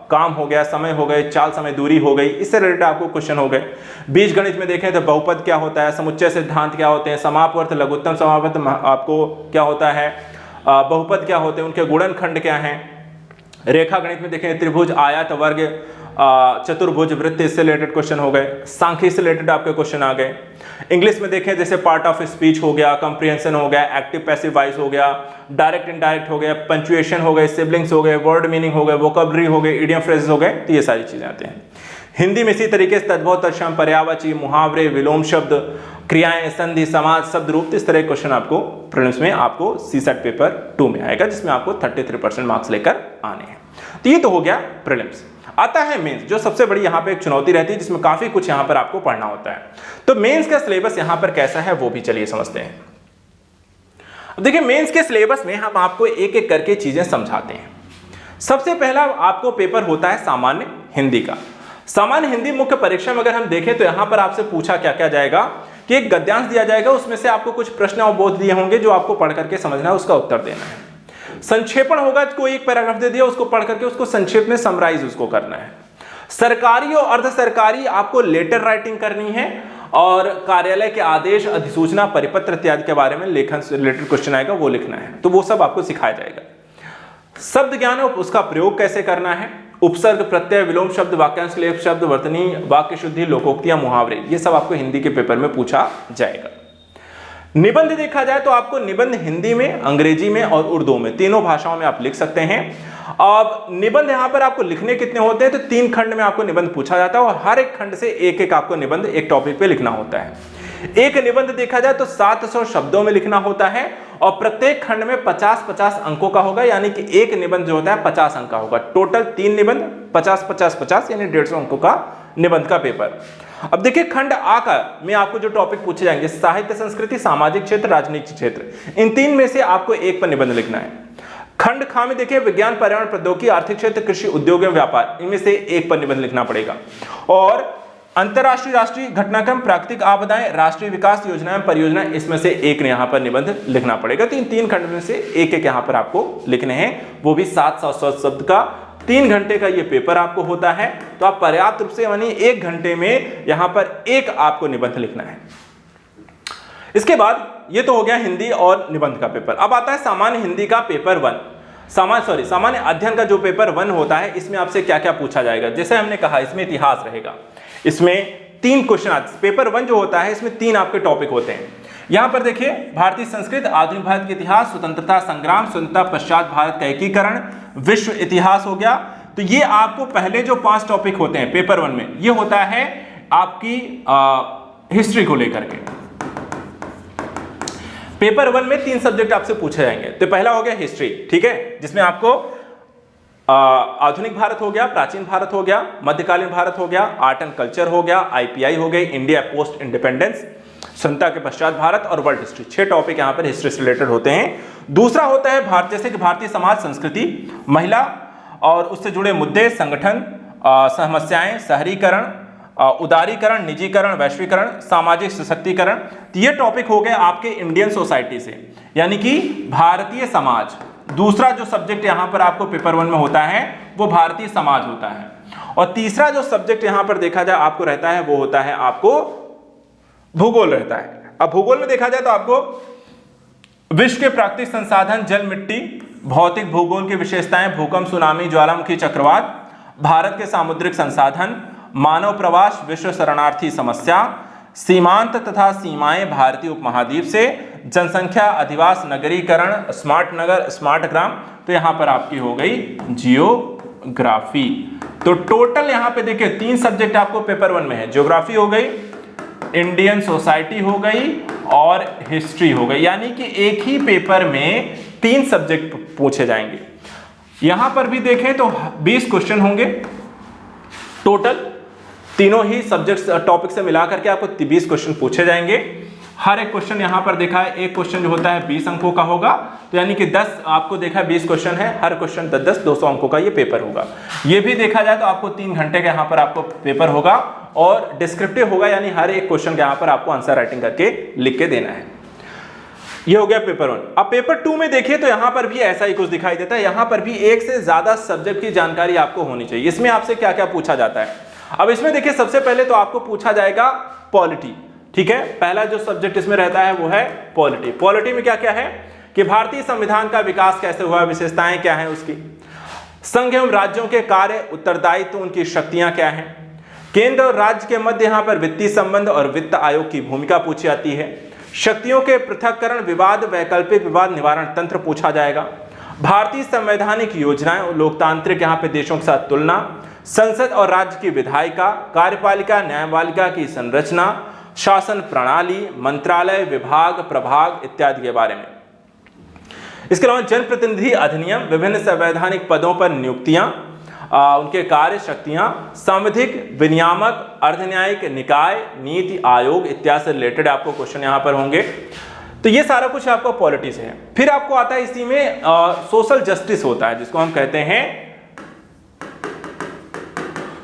काम हो गया, समय हो गए, चाल, समय, दूरी हो गई, इससे रिलेटेड आपको क्वेश्चन हो गए। बीज गणित में देखें तो बहुपद क्या होता है, समुच्चय सिद्धांत क्या होते हैं, समापवर्त, लघुत्तम समापवर्त आपको क्या होता है, बहुपद क्या होते हैं, उनके गुणनखंड क्या हैं, रेखा गणित में देखें त्रिभुज, आयत, वर्ग, चतुर्भुज, वृत्त, इससे रिलेटेड क्वेश्चन हो गए। सांख्यिकी से रिलेटेड आपके क्वेश्चन आ गए। इंग्लिश में देखें जैसे पार्ट ऑफ स्पीच हो गया, कंप्रीहेंशन हो गया, एक्टिव पैसिव वॉइस हो गया, डायरेक्ट इनडायरेक्ट हो गया, पंक्चुएशन हो गए, सिबलिंग्स हो गए, वर्ड मीनिंग हो गए, वोकैबुलरी हो गए, इडियम फ्रेजेस हो गए, तो ये सारी चीजें आते हैं। हिंदी में इसी तरीके से तद्भव, तत्सम, पर्यायवाची, मुहावरे, विलोम शब्द, क्रियाएं, संधि, समाज, शब्द रूप, इस तरह क्वेश्चन आपको प्रीलिम्स में आपको सीसेट पेपर 2 में आएगा, जिसमें आपको 33% मार्क्स लेकर आने हैं। तो ये तो हो गया प्रीलिम्स। आता है मेंस, जो सबसे बड़ी यहाँ पे एक चुनौती रहती है, जिसमें काफी कुछ यहाँ पर आपको पढ़ना होता है। तो मेंस का सिलेबस यहाँ पर कैसा है वो भी चलिए समझते हैं। अब देखिए मेंस के सिलेबस में हम आपको एक एक करके चीजें समझाते हैं। सबसे पहला आपको पेपर होता है सामान्य हिंदी का। सामान्य हिंदी मुख्य परीक्षा में अगर हम देखें तो यहां पर आपसे पूछा क्या क्या जाएगा कि एक गद्यांश दिया जाएगा, उसमें से आपको कुछ प्रश्न और बोध दिए होंगे जो आपको पढ़ करके समझना है, उसका उत्तर देना है। संक्षेपण होगा, कोई एक पैराग्राफ दे दिया, उसको पढ़ करके उसको संक्षेप में समराइज उसको करना है। सरकारी और अर्ध सरकारी आपको लेटर राइटिंग करनी है, और कार्यालय के आदेश, अधिसूचना, परिपत्र इत्यादि के बारे में लेखन से रिलेटेड क्वेश्चन आएगा, वो लिखना है, तो वो सब आपको सिखाया जाएगा। शब्द ज्ञान, उसका प्रयोग कैसे करना है, उपसर्ग, प्रत्यय, विलोम शब्द, वाक्यांश, लेप शब्द, वर्तनी, वाक्य शुद्धि, लोकोक्तियां, मुहावरे, ये सब आपको हिंदी के पेपर में पूछा जाएगा। निबंध देखा जाए तो आपको निबंध हिंदी में, अंग्रेजी में और उर्दू में, तीनों भाषाओं में आप लिख सकते हैं। अब निबंध यहां पर आपको लिखने कितने होते हैं, तो 3 खंड में आपको निबंध पूछा जाता है, और हर एक खंड से एक एक आपको निबंध एक टॉपिक पे लिखना होता है। एक निबंध देखा जाए तो 700 शब्दों में लिखना होता है, और प्रत्येक खंड में 50-50 अंकों का होगा, यानी कि एक निबंध जो होता है 50 अंक का होगा। टोटल 3 निबंध 50-50-50 यानी 150 अंकों का निबंध का पेपर। अब देखिए खंड आ का में आपको जो टॉपिक पूछे जाएंगे, साहित्य, संस्कृति, सामाजिक क्षेत्र, राजनीतिक क्षेत्र, इन 3 में से आपको एक पर निबंध लिखना है। खंड खा में देखिए विज्ञान, पर्यावरण, प्रौद्योगिकी, आर्थिक क्षेत्र, कृषि, उद्योग एवं व्यापार, इनमें से एक पर निबंध लिखना पड़ेगा। और अंतरराष्ट्रीय, राष्ट्रीय घटनाक्रम, प्राकृतिक आपदाएं, राष्ट्रीय विकास योजनाएं, परियोजनाएं, इसमें से एक ने यहाँ पर निबंध लिखना पड़ेगा। तो इन 3 खंड में से एक एक यहाँ पर आपको लिखने हैं, वो भी 700 शब्द का। 3 घंटे का ये पेपर आपको होता है, तो आप पर्याप्त रूप से यानी 1 घंटे में यहाँ पर एक आपको निबंध लिखना है। इसके बाद ये तो हो गया हिंदी और निबंध का पेपर। अब आता है सामान्य हिंदी का पेपर 1, सामान्य अध्ययन का जो पेपर 1 होता है, इसमें आपसे क्या क्या पूछा जाएगा। जैसे हमने कहा इसमें इतिहास रहेगा, इसमें 3 क्वेश्चन आते हैं। पेपर 1 जो होता है इसमें 3 आपके टॉपिक होते हैं। यहां पर देखिए भारतीय संस्कृति, आधुनिक भारत के इतिहास, स्वतंत्रता संग्राम, स्वतंत्रता पश्चात भारत का एकीकरण, विश्व इतिहास हो गया। तो ये आपको पहले जो 5 टॉपिक होते हैं पेपर 1 में, ये होता है आपकी हिस्ट्री को लेकर के। पेपर 1 में 3 सब्जेक्ट आपसे पूछे जाएंगे। तो पहला हो गया हिस्ट्री, ठीक है, जिसमें आपको आधुनिक भारत हो गया, प्राचीन भारत हो गया, मध्यकालीन भारत हो गया, आर्ट एंड कल्चर हो गया, आईपीआई हो गई, इंडिया पोस्ट इंडिपेंडेंस, स्वतंत्रता के पश्चात भारत और वर्ल्ड हिस्ट्री। 6 टॉपिक यहाँ पर हिस्ट्री से रिलेटेड होते हैं। दूसरा होता है भारत, जैसे कि भारतीय समाज, संस्कृति, महिला और उससे जुड़े मुद्दे, संगठन, समस्याएं, शहरीकरण, उदारीकरण, निजीकरण, वैश्वीकरण, सामाजिक सशक्तिकरण। तो ये टॉपिक हो गए आपके इंडियन सोसाइटी से, यानी कि भारतीय समाज। दूसरा जो सब्जेक्ट यहां पर आपको पेपर 1 में होता है वो भारतीय समाज होता है। और तीसरा जो सब्जेक्ट यहां पर देखा जाए आपको रहता है वो होता है आपको भूगोल रहता है। अब भूगोल में देखा जाए तो आपको विश्व के प्राकृतिक संसाधन, जल, मिट्टी, भौतिक भूगोल की विशेषताएं, भूकंप, सुनामी, ज्वालामुखी, चक्रवात, भारत के सामुद्रिक संसाधन, मानव प्रवास, विश्व शरणार्थी समस्या, सीमांत तथा सीमाएं भारतीय उपमहाद्वीप से, जनसंख्या, अधिवास, नगरीकरण, स्मार्ट नगर, स्मार्ट ग्राम। तो यहां पर आपकी हो गई जियोग्राफी। तो टोटल यहां पे देखिए 3 सब्जेक्ट आपको पेपर 1 में है। ज्योग्राफी हो गई, इंडियन सोसाइटी हो गई और हिस्ट्री हो गई, यानी कि एक ही पेपर में 3 सब्जेक्ट पूछे जाएंगे। यहां पर भी देखें तो 20 क्वेश्चन होंगे टोटल, तीनों ही सब्जेक्ट्स टॉपिक से मिलाकर के आपको 20 क्वेश्चन पूछे जाएंगे। हर एक क्वेश्चन यहां पर देखा है, एक क्वेश्चन जो होता है 20 अंकों का होगा, तो यानी कि 10 आपको देखा है 20 क्वेश्चन है, हर क्वेश्चन 10 200 अंकों का ये पेपर होगा। ये भी देखा जाए तो आपको 3 घंटे का यहां पर आपको पेपर होगा और डिस्क्रिप्टिव होगा, यानी हर एक क्वेश्चन के यहां पर आपको आंसर राइटिंग करके लिख के देना है। ये हो गया पेपर 1। अब पेपर 2 में देखिए तो यहां पर भी ऐसा ही कुछ दिखाई देता है। यहां पर भी एक से ज्यादा सब्जेक्ट की जानकारी आपको होनी चाहिए। इसमें आपसे क्या क्या पूछा जाता है, अब इसमें देखिए सबसे पहले तो आपको पूछा जाएगा पॉलिटी, ठीक है। पहला जो सब्जेक्ट इसमें रहता है वो है पॉलिटी। पॉलिटी में क्या क्या है कि भारतीय संविधान का विकास कैसे हुआ, विशेषताएं क्या है उसकी, संघ एवं राज्यों के कार्य उत्तरदायित्व, उनकी शक्तियां क्या हैं। केंद्र और राज्य के मध्य यहां पर वित्तीय संबंध और वित्त आयोग की भूमिका पूछी जाती है। शक्तियों के पृथक्करण, विवाद, वैकल्पिक विवाद निवारण तंत्र पूछा जाएगा। भारतीय संवैधानिक योजनाएं और लोकतांत्रिक यहां पे देशों के साथ तुलना, संसद और राज्य की विधायिका, कार्यपालिका, न्यायपालिका की संरचना, शासन प्रणाली, मंत्रालय, विभाग, प्रभाग इत्यादि के बारे में। इसके अलावा जनप्रतिनिधि अधिनियम, विभिन्न संवैधानिक पदों पर नियुक्तियां, उनके कार्य, शक्तियां, संविधिक, विनियामक, अर्धन्यायिक निकाय, नीति आयोग इत्यादि से रिलेटेड आपको क्वेश्चन यहां पर होंगे। तो ये सारा कुछ आपको पॉलिटी से है। फिर आपको आता है इसी में सोशल जस्टिस होता है, जिसको हम कहते हैं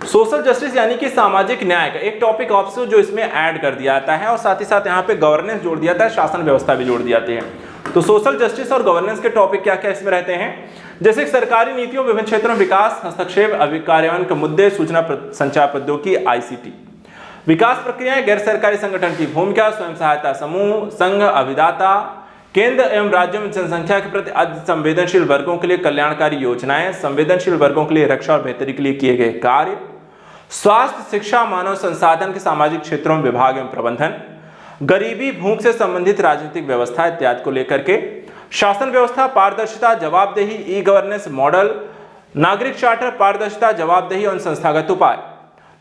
सोशल जस्टिस, यानी कि सामाजिक न्याय का एक टॉपिक ऑप्शन जो इसमें ऐड कर दिया जाता है, और साथ ही साथ यहाँ पे गवर्नेंस जोड़ दिया जाता है, शासन व्यवस्था भी जोड़ दी जाती है। तो सोशल जस्टिस और गवर्नेंस के टॉपिक क्या क्या इसमें रहते हैं, जैसे सरकारी नीतियों, विभिन्न क्षेत्रों में विकास, हस्तक्षेप, कार्यान्वयन के मुद्दे, सूचना संचार प्रौद्योगिकी, ICT, विकास प्रक्रियाएं, गैर सरकारी संगठन की भूमिका, स्वयं सहायता समूह, संघ, अभिदाता, केंद्र एवं राज्यों में जनसंख्या के प्रति अति संवेदनशील वर्गों के लिए कल्याणकारी योजनाएं, संवेदनशील वर्गों के लिए रक्षा और बेहतरी के लिए किए गए कार्य, स्वास्थ्य, शिक्षा, मानव संसाधन के सामाजिक क्षेत्रों में विभाग एवं प्रबंधन, गरीबी, भूख से संबंधित राजनीतिक व्यवस्था इत्यादि को लेकर के, शासन व्यवस्था, पारदर्शिता, जवाबदेही, ई गवर्नेंस मॉडल, नागरिक चार्टर, पारदर्शिता, जवाबदेही और संस्थागत उपाय,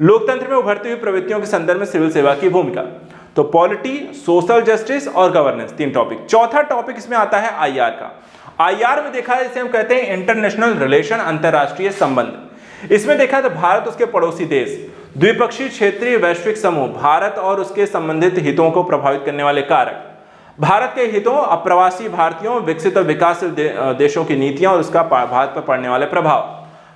लोकतंत्र में उभरती हुई प्रवृत्तियों के संदर्भ में सिविल सेवा की भूमिका। तो पॉलिटी, सोशल जस्टिस और गवर्नेंस, 3 टॉपिक। चौथा टॉपिक इसमें आता है IR का। IR में देखा है, इसे हम कहते हैं इंटरनेशनल रिलेशन, अंतरराष्ट्रीय संबंध। इसमें देखा तो भारत, उसके पड़ोसी देश, द्विपक्षीय, क्षेत्रीय, वैश्विक समूह, भारत और उसके संबंधित हितों को प्रभावित करने वाले कारक, भारत के हितों, अप्रवासी भारतीयों, विकसित और विकासशील देशों की नीतियां और उसका भारत पर पड़ने वाले प्रभाव,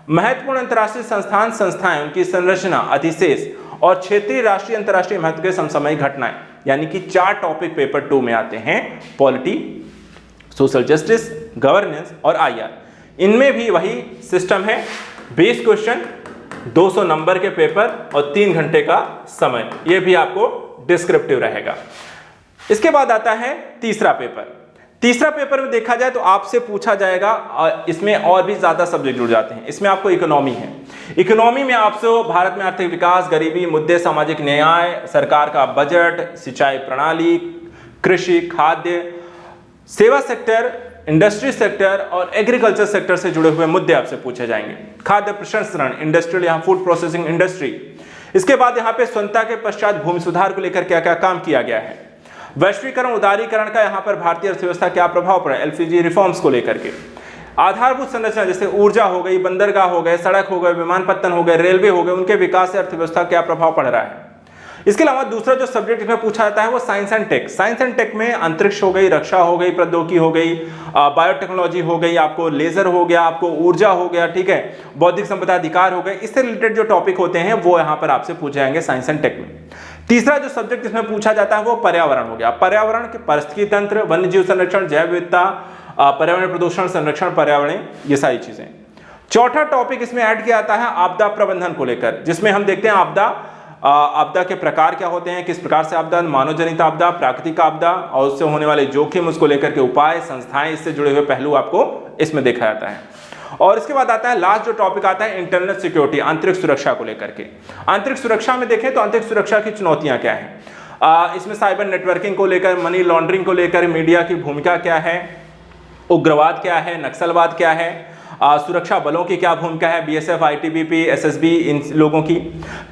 महत्वपूर्ण अंतर्राष्ट्रीय संस्थान, संस्थाएं, उनकी संरचना, अधिशेष और क्षेत्रीय, राष्ट्रीय, अंतर्राष्ट्रीय महत्व के समसामयिक घटनाएं। यानी कि 4 टॉपिक पेपर 2 में आते हैं, पॉलिटी, सोशल जस्टिस, गवर्नेंस और IR। इनमें भी वही सिस्टम है, 20 क्वेश्चन, 200 नंबर के पेपर और 3 घंटे का समय। यह भी आपको डिस्क्रिप्टिव रहेगा। इसके बाद आता है तीसरा पेपर। तीसरा पेपर में देखा जाए तो आपसे पूछा जाएगा, इसमें और भी ज्यादा सब्जेक्ट जुड़ जाते हैं। इसमें आपको इकोनॉमी है। इकोनॉमी में आपसे भारत में आर्थिक विकास, गरीबी मुद्दे, सामाजिक न्याय, सरकार का बजट, सिंचाई प्रणाली, कृषि, खाद्य, सेवा सेक्टर, इंडस्ट्री सेक्टर और एग्रीकल्चर सेक्टर से जुड़े हुए मुद्दे आपसे पूछे जाएंगे। खाद्य प्रसंस्करण, इंडस्ट्रियल, यहाँ फूड प्रोसेसिंग इंडस्ट्री। इसके बाद यहाँ पे स्वतंत्रता के पश्चात भूमि सुधार को लेकर क्या क्या काम किया गया है। वैश्वीकरण, उदारीकरण का यहाँ पर भारतीय अर्थव्यवस्था क्या प्रभाव पड़ा, LPG रिफॉर्म्स को लेकर के। आधारभूत संरचना जैसे ऊर्जा हो गई, बंदरगाह हो गए, सड़क हो गए, विमानपत्तन हो गए, रेलवे हो गए, उनके विकास से अर्थव्यवस्था क्या प्रभाव पड़ रहा है। इसके अलावा दूसरा जो सब्जेक्ट इसमें पूछा जाता है वो science and tech. Science and tech में अंतरिक्ष हो गई, रक्षा हो गई, प्रौद्योगिकी हो गई, बायोटेक्नोलॉजी हो गई, आपको लेजर हो गया, आपको ऊर्जा हो गया, ठीक है, बौद्धिक संपदा अधिकार हो गए। इससे रिलेटेड जो टॉपिक होते हैं वो यहाँ पर आपसे पूछे जाएंगे साइंस एंड टेक में। तीसरा जो सब्जेक्ट इसमें पूछा जाता है वो पर्यावरण हो गया। पर्यावरण के पारिस्थितिकी तंत्र, वन्य जीव संरक्षण, जैव विविधता, पर्यावरण प्रदूषण, संरक्षण, पर्यावरण, ये सारी चीजें। चौथा टॉपिक इसमें ऐड किया जाता है आपदा प्रबंधन को लेकर, जिसमें हम देखते हैं आपदा के प्रकार क्या होते हैं, किस प्रकार से आपदा, मानव जनित आपदा, प्राकृतिक आपदा और उससे होने वाले जोखिम, उसको लेकर के उपाय, संस्थाएं, इससे जुड़े हुए पहलू आपको इसमें देखा जाता है। और इसके बाद आता है लास्ट जो टॉपिक आता है इंटरनल सिक्योरिटी, आंतरिक सुरक्षा को लेकर के। आंतरिक सुरक्षा में देखें तो आंतरिक सुरक्षा की चुनौतियां क्या है, इसमें साइबर नेटवर्किंग को लेकर, मनी लॉन्ड्रिंग को लेकर मीडिया की भूमिका क्या है, उग्रवाद क्या है, नक्सलवाद क्या है, सुरक्षा बलों की क्या भूमिका है, BSF, ITBP, SSB, इन लोगों की,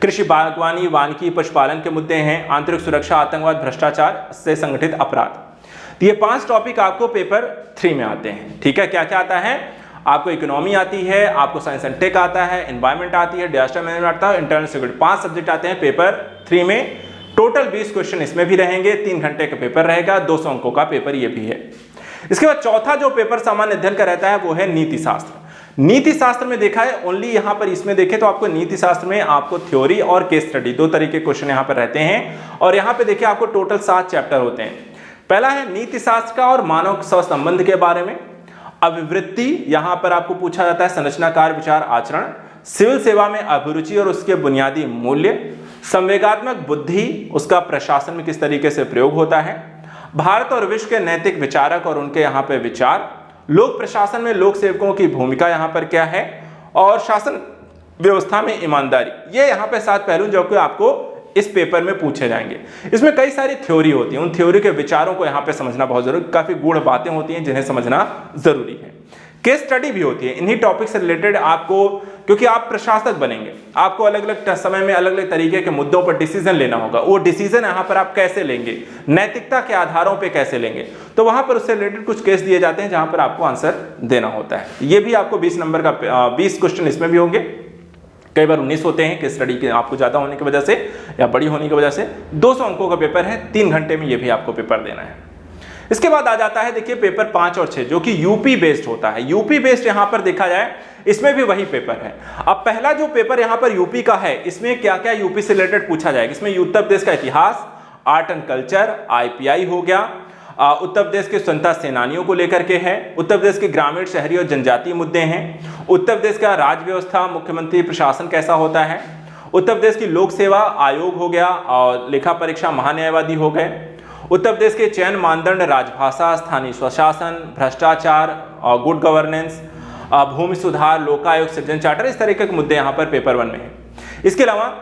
कृषि, बागवानी, वानिकी, पशुपालन के मुद्दे हैं, आंतरिक सुरक्षा, आतंकवाद, भ्रष्टाचार से संगठित अपराध। ये 5 टॉपिक आपको पेपर 3 में आते हैं। ठीक है, क्या क्या आता है, आपको इकोनॉमी आती है, आपको साइंस एंड टेक आता है, एनवायरमेंट आती है, डिजास्टर मैनेजमेंट आता है, इंटरनल सिक्योरिटी। 5 सब्जेक्ट आते हैं पेपर 3 में। टोटल 20 क्वेश्चन इसमें भी रहेंगे, 3 घंटे का पेपर रहेगा, 200 अंकों का पेपर ये भी है। इसके बाद चौथा जो पेपर सामान्य अध्ययन का रहता है वो है नीति शास्त्र। नीति शास्त्र में देखा है ओनली यहाँ पर इसमें देखें तो आपको नीति शास्त्र में आपको थ्योरी और केस स्टडी 2 तरीके क्वेश्चन यहाँ पर रहते हैं। और यहाँ पे देखिए आपको टोटल 7 चैप्टर होते हैं। पहला है नीति शास्त्र का और मानव संबंध के बारे में। अभिवृत्ति, यहाँ पर आपको पूछा जाता है संरचना, कार्य, विचार, आचरण। सिविल सेवा में अभिरुचि और उसके बुनियादी मूल्य। संवेगात्मक बुद्धि, उसका प्रशासन में किस तरीके से प्रयोग होता है। भारत और विश्व के नैतिक विचारक और उनके यहाँ पे विचार। लोक प्रशासन में लोक सेवकों की भूमिका यहाँ पर क्या है। और शासन व्यवस्था में ईमानदारी, ये यहाँ पे 7 पहलू जो कि आपको इस पेपर में पूछे जाएंगे। इसमें कई सारी थ्योरी होती है, उन थ्योरी के विचारों को यहाँ पे समझना बहुत जरूरी, काफी गूढ़ बातें होती हैं जिन्हें समझना जरूरी है। केस स्टडी भी होती है इन्हीं टॉपिक से रिलेटेड आपको, क्योंकि आप प्रशासक बनेंगे, आपको अलग अलग समय में अलग अलग तरीके के मुद्दों पर डिसीजन लेना होगा। वो डिसीजन यहाँ पर आप कैसे लेंगे, नैतिकता के आधारों पे कैसे लेंगे, तो वहां पर उससे रिलेटेड कुछ केस दिए जाते हैं जहां पर आपको आंसर देना होता है। ये भी आपको 20 नंबर का 20 क्वेश्चन इसमें भी होंगे, कई बार 19 होते हैं केस स्टडी के आपको ज्यादा होने की वजह से या बड़ी होने की वजह से। 200 अंकों का पेपर है, 3 घंटे में ये भी आपको पेपर देना है। इसके बाद आ जाता है देखिए पेपर 5 और 6 जो कि यूपी बेस्ड होता है। यूपी बेस्ड यहां पर देखा जाए इसमें भी वही पेपर है। अब पहला जो पेपर यहां पर यूपी का है, इसमें क्या क्या यूपी से रिलेटेड पूछा जाएगा। इसमें उत्तर प्रदेश का इतिहास, आर्ट एंड कल्चर, आईपीआई हो गया, उत्तर प्रदेश के स्वतंत्रता सेनानियों को लेकर के है, उत्तर प्रदेश के ग्रामीण, शहरी और जनजातीय मुद्दे हैं, उत्तर प्रदेश का राज्य व्यवस्था, मुख्यमंत्री प्रशासन कैसा होता है, उत्तर प्रदेश की लोक सेवा आयोग हो गया और लेखा परीक्षा महान्यायवादी हो गए, उत्तर प्रदेश के चयन मानदंड, राजभाषा, स्थानीय स्वशासन, भ्रष्टाचार और गुड गवर्नेंस, भूमि सुधार, लोकायुक्त, सृजन चार्टर, इस तरीके के मुद्दे यहाँ पर पेपर 1 में है। इसके अलावा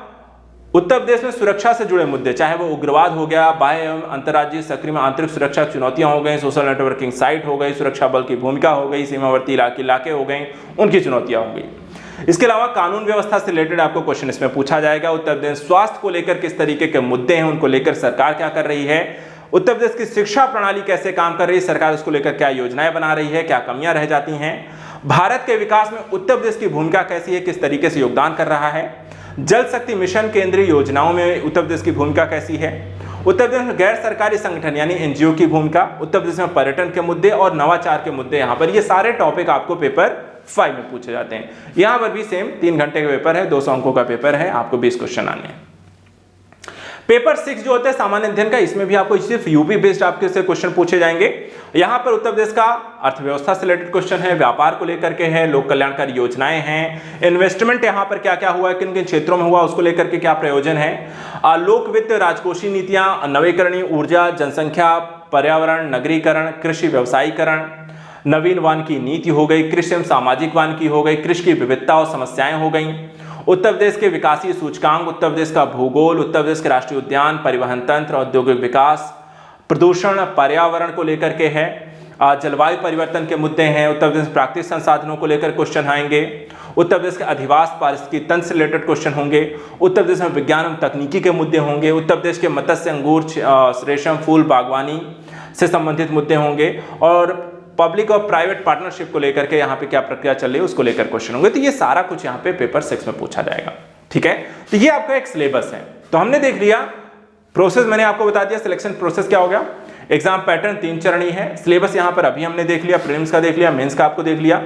उत्तर प्रदेश में सुरक्षा से जुड़े मुद्दे, चाहे वो उग्रवाद हो गया, बाह्य एवं अंतर्राज्यीय सक्रिय में आंतरिक सुरक्षा चुनौतियां हो गई, सोशल नेटवर्किंग साइट हो गई, सुरक्षा बल की भूमिका हो गई, सीमावर्ती इलाके हो गई, उनकी चुनौतियां हो गई। इसके अलावा कानून व्यवस्था से रिलेटेड आपको क्वेश्चन इसमें पूछा जाएगा। उत्तर प्रदेश स्वास्थ्य को लेकर किस तरीके के मुद्दे हैं, उनको लेकर सरकार क्या कर रही है, उत्तर प्रदेश की शिक्षा प्रणाली कैसे काम कर रही है, सरकार उसको लेकर क्या योजनाएं बना रही है, क्या कमियां रह जाती हैं, भारत के विकास में उत्तर प्रदेश की भूमिका कैसी है, किस तरीके से योगदान कर रहा है, जल शक्ति मिशन केंद्रीय योजनाओं में उत्तर प्रदेश की भूमिका कैसी है, उत्तर प्रदेश में गैर सरकारी संगठन यानी एनजीओ की भूमिका, उत्तर प्रदेश में पर्यटन के मुद्दे और नवाचार के मुद्दे, यहाँ पर ये सारे टॉपिक आपको पेपर 5 में पूछे जाते हैं। यहाँ पर भी सेम 3 घंटे का पेपर है, 200 अंकों का पेपर है, आपको 20 क्वेश्चन आने हैं। पेपर 6 जो होता है सामान्य अध्ययन का, इसमें भी आपको सिर्फ यूपी बेस्ड आपके से क्वेश्चन पूछे जाएंगे। यहाँ पर उत्तर प्रदेश का अर्थव्यवस्था से रिलेटेड क्वेश्चन है, व्यापार को लेकर के है, लोक कल्याणकारी योजनाएं हैं, इन्वेस्टमेंट यहाँ पर क्या क्या हुआ है, किन किन क्षेत्रों में हुआ, उसको लेकर के क्या प्रयोजन है, लोक वित्त, राजकोषीय नीतियां, नवीकरणीय ऊर्जा, जनसंख्या, पर्यावरण, नगरीकरण, कृषि व्यवसायीकरण, नवीन वानिकी नीति हो गई, कृषि एवं सामाजिक वानिकी हो गई, कृषि की विविधता और समस्याएं हो गई, उत्तर प्रदेश के विकासीय सूचकांक, उत्तर प्रदेश का भूगोल, उत्तर प्रदेश के राष्ट्रीय उद्यान, परिवहन तंत्र, औद्योगिक विकास, प्रदूषण, पर्यावरण को लेकर के है, जलवायु परिवर्तन के मुद्दे हैं, उत्तर प्रदेश प्राकृतिक संसाधनों को लेकर क्वेश्चन आएंगे, उत्तर प्रदेश के अधिवास पारिस्थितिकी तंत्र से रिलेटेड क्वेश्चन होंगे, उत्तर प्रदेश में विज्ञान एवं तकनीकी के मुद्दे होंगे, उत्तर प्रदेश के मत्स्य, अंगूर, रेशम, फूल, बागवानी से संबंधित मुद्दे होंगे, और पब्लिक और प्राइवेट पार्टनरशिप को लेकर के यहाँ पे क्या प्रक्रिया चल रही है उसको लेकर क्वेश्चन होंगे। तो ये सारा कुछ यहाँ पे पेपर 6 में पूछा जाएगा। ठीक है, तो ये आपका एक सिलेबस है। तो हमने देख लिया प्रोसेस, मैंने आपको बता दिया सिलेक्शन प्रोसेस क्या हो गया, एग्जाम पैटर्न 3 चरणीय है, सिलेबस यहाँ पर अभी हमने देख लिया, प्रीलिम्स का देख लिया, मेंस का आपको देख लिया,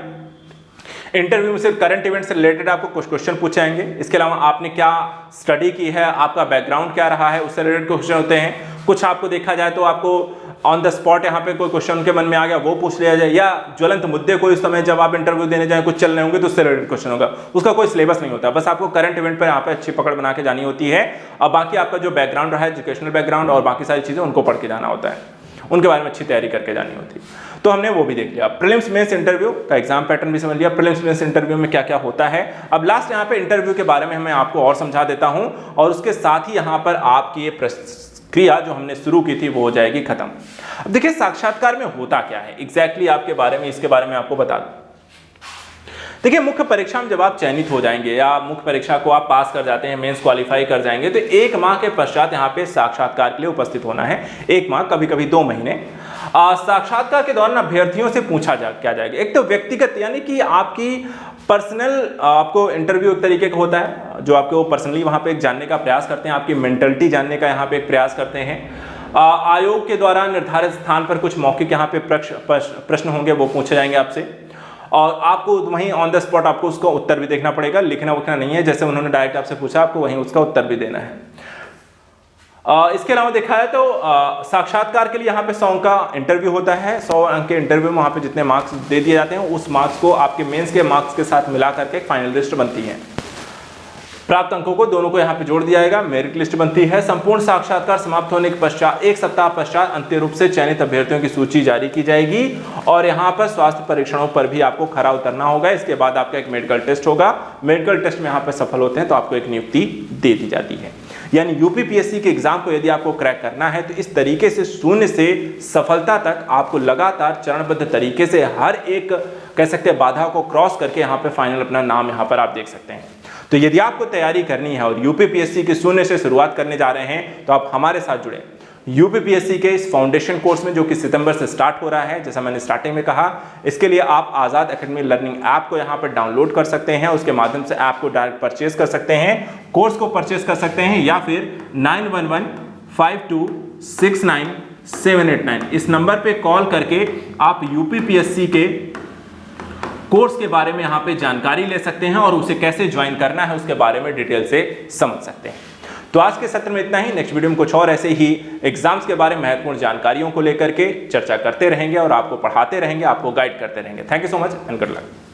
इंटरव्यू में सिर्फ करंट इवेंट से रिलेटेड आपको कुछ क्वेश्चन पूछे जाएंगे। इसके अलावा आपने क्या स्टडी की है, आपका बैकग्राउंड क्या रहा है, उससे रिलेटेड क्वेश्चन होते हैं। कुछ आपको देखा जाए तो आपको ऑन द स्पॉट यहाँ पे कोई क्वेश्चन उनके मन में आ गया वो पूछ लिया जाए, या ज्वलंत मुद्दे को इस समय जब आप इंटरव्यू देने जाए कुछ चल रहे होंगे तो उससे रिलेटेड क्वेश्चन होगा, उसका कोई सिलेबस नहीं होता, बस आपको करंट इवेंट पर यहाँ पे अच्छी पकड़ बना के जानी होती है। और बाकी आपका जो बैकग्राउंड रहा है, एजुकेशनल बैकग्राउंड और बाकी सारी चीजें उनको पढ़ के जाना होता है, उनके बारे में अच्छी तैयारी करके जानी होती है। तो हमने वो भी देख लिया। प्रीलिम्स मेंस इंटरव्यू का एग्जाम पैटर्न भी समझ लिया, प्रीलिम्स मेंस इंटरव्यू में क्या क्या होता है। अब लास्ट यहाँ पे इंटरव्यू के बारे में मैं आपको और समझा देता हूँ, और उसके साथ ही यहाँ पर आपकी ये प्रक्रिया जो हमने शुरू की थी वो हो जाएगी खत्म। अब देखिए साक्षात्कार में होता क्या है एग्जैक्टली आपके बारे में, इसके बारे में आपको बता दूं। देखिए मुख्य परीक्षा में जब आप चयनित हो जाएंगे या मुख्य परीक्षा को आप पास कर जाते हैं, मेंस क्वालिफाई कर जाएंगे, तो 1 माह के पश्चात यहाँ पे साक्षात्कार के लिए उपस्थित होना है। 1 माह, कभी कभी 2 महीने। साक्षात्कार के दौरान अभ्यर्थियों से पूछा क्या जाएगा, एक तो व्यक्तिगत यानी कि आपकी पर्सनल आपको इंटरव्यू एक तरीके का होता है जो आपको पर्सनली वहाँ पे एक जानने का प्रयास करते हैं, आपकी मेंटलिटी जानने का यहाँ पे एक प्रयास करते हैं। आयोग के द्वारा निर्धारित स्थान पर कुछ मौखिक यहाँ पे प्रश्न होंगे, वो पूछे जाएंगे आपसे, और आपको वहीं ऑन द स्पॉट आपको उसका उत्तर भी देखना पड़ेगा, लिखना उखना नहीं है, जैसे उन्होंने डायरेक्ट आपसे पूछा आपको वहीं उसका उत्तर भी देना है। इसके अलावा देखा है तो साक्षात्कार के लिए यहाँ पे 100 का इंटरव्यू होता है। 100 अंक के इंटरव्यू में वहाँ पे जितने मार्क्स दे दिए जाते हैं उस मार्क्स को आपके मेंस के मार्क्स के साथ मिला करके एक फाइनल लिस्ट बनती है। प्राप्त अंकों को दोनों को यहाँ पे जोड़ दिया जाएगा। मेरिट लिस्ट बनती है। संपूर्ण साक्षात्कार समाप्त होने के पश्चात 1 सप्ताह पश्चात अंतिम रूप से चयनित अभ्यर्थियों की सूची जारी की जाएगी और यहाँ पर स्वास्थ्य परीक्षणों पर भी आपको खरा उतरना होगा। इसके बाद आपका एक मेडिकल टेस्ट होगा। मेडिकल टेस्ट में यहाँ पर सफल होते हैं तो आपको एक नियुक्ति दे दी जाती है। यानी यूपीपीएससी के एग्जाम को यदि आपको क्रैक करना है तो इस तरीके से शून्य से सफलता तक आपको लगातार चरणबद्ध तरीके से हर एक कह सकते हैं बाधा को क्रॉस करके यहाँ पे फाइनल अपना नाम यहाँ पर आप देख सकते हैं। तो यदि आपको तैयारी करनी है और यूपीपीएससी के शून्य से शुरुआत करने जा रहे हैं तो आप हमारे साथ जुड़े यूपीपीएससी के इस फाउंडेशन कोर्स में जो कि सितंबर से स्टार्ट हो रहा है। जैसा मैंने स्टार्टिंग में कहा, इसके लिए आप आजाद एकेडमी लर्निंग ऐप को यहाँ पर डाउनलोड कर सकते हैं। उसके माध्यम से ऐप को डायरेक्ट परचेज कर सकते हैं, कोर्स को परचेज कर सकते हैं या फिर 9115269789 इस नंबर पे कॉल करके आप यूपीपीएससी के कोर्स के बारे में यहाँ पे जानकारी ले सकते हैं और उसे कैसे ज्वाइन करना है उसके बारे में डिटेल से समझ सकते हैं। तो आज के सत्र में इतना ही। नेक्स्ट वीडियो में कुछ और ऐसे ही एग्जाम्स के बारे में महत्वपूर्ण जानकारियों को लेकर के चर्चा करते रहेंगे और आपको पढ़ाते रहेंगे, आपको गाइड करते रहेंगे। Thank you so much and good luck.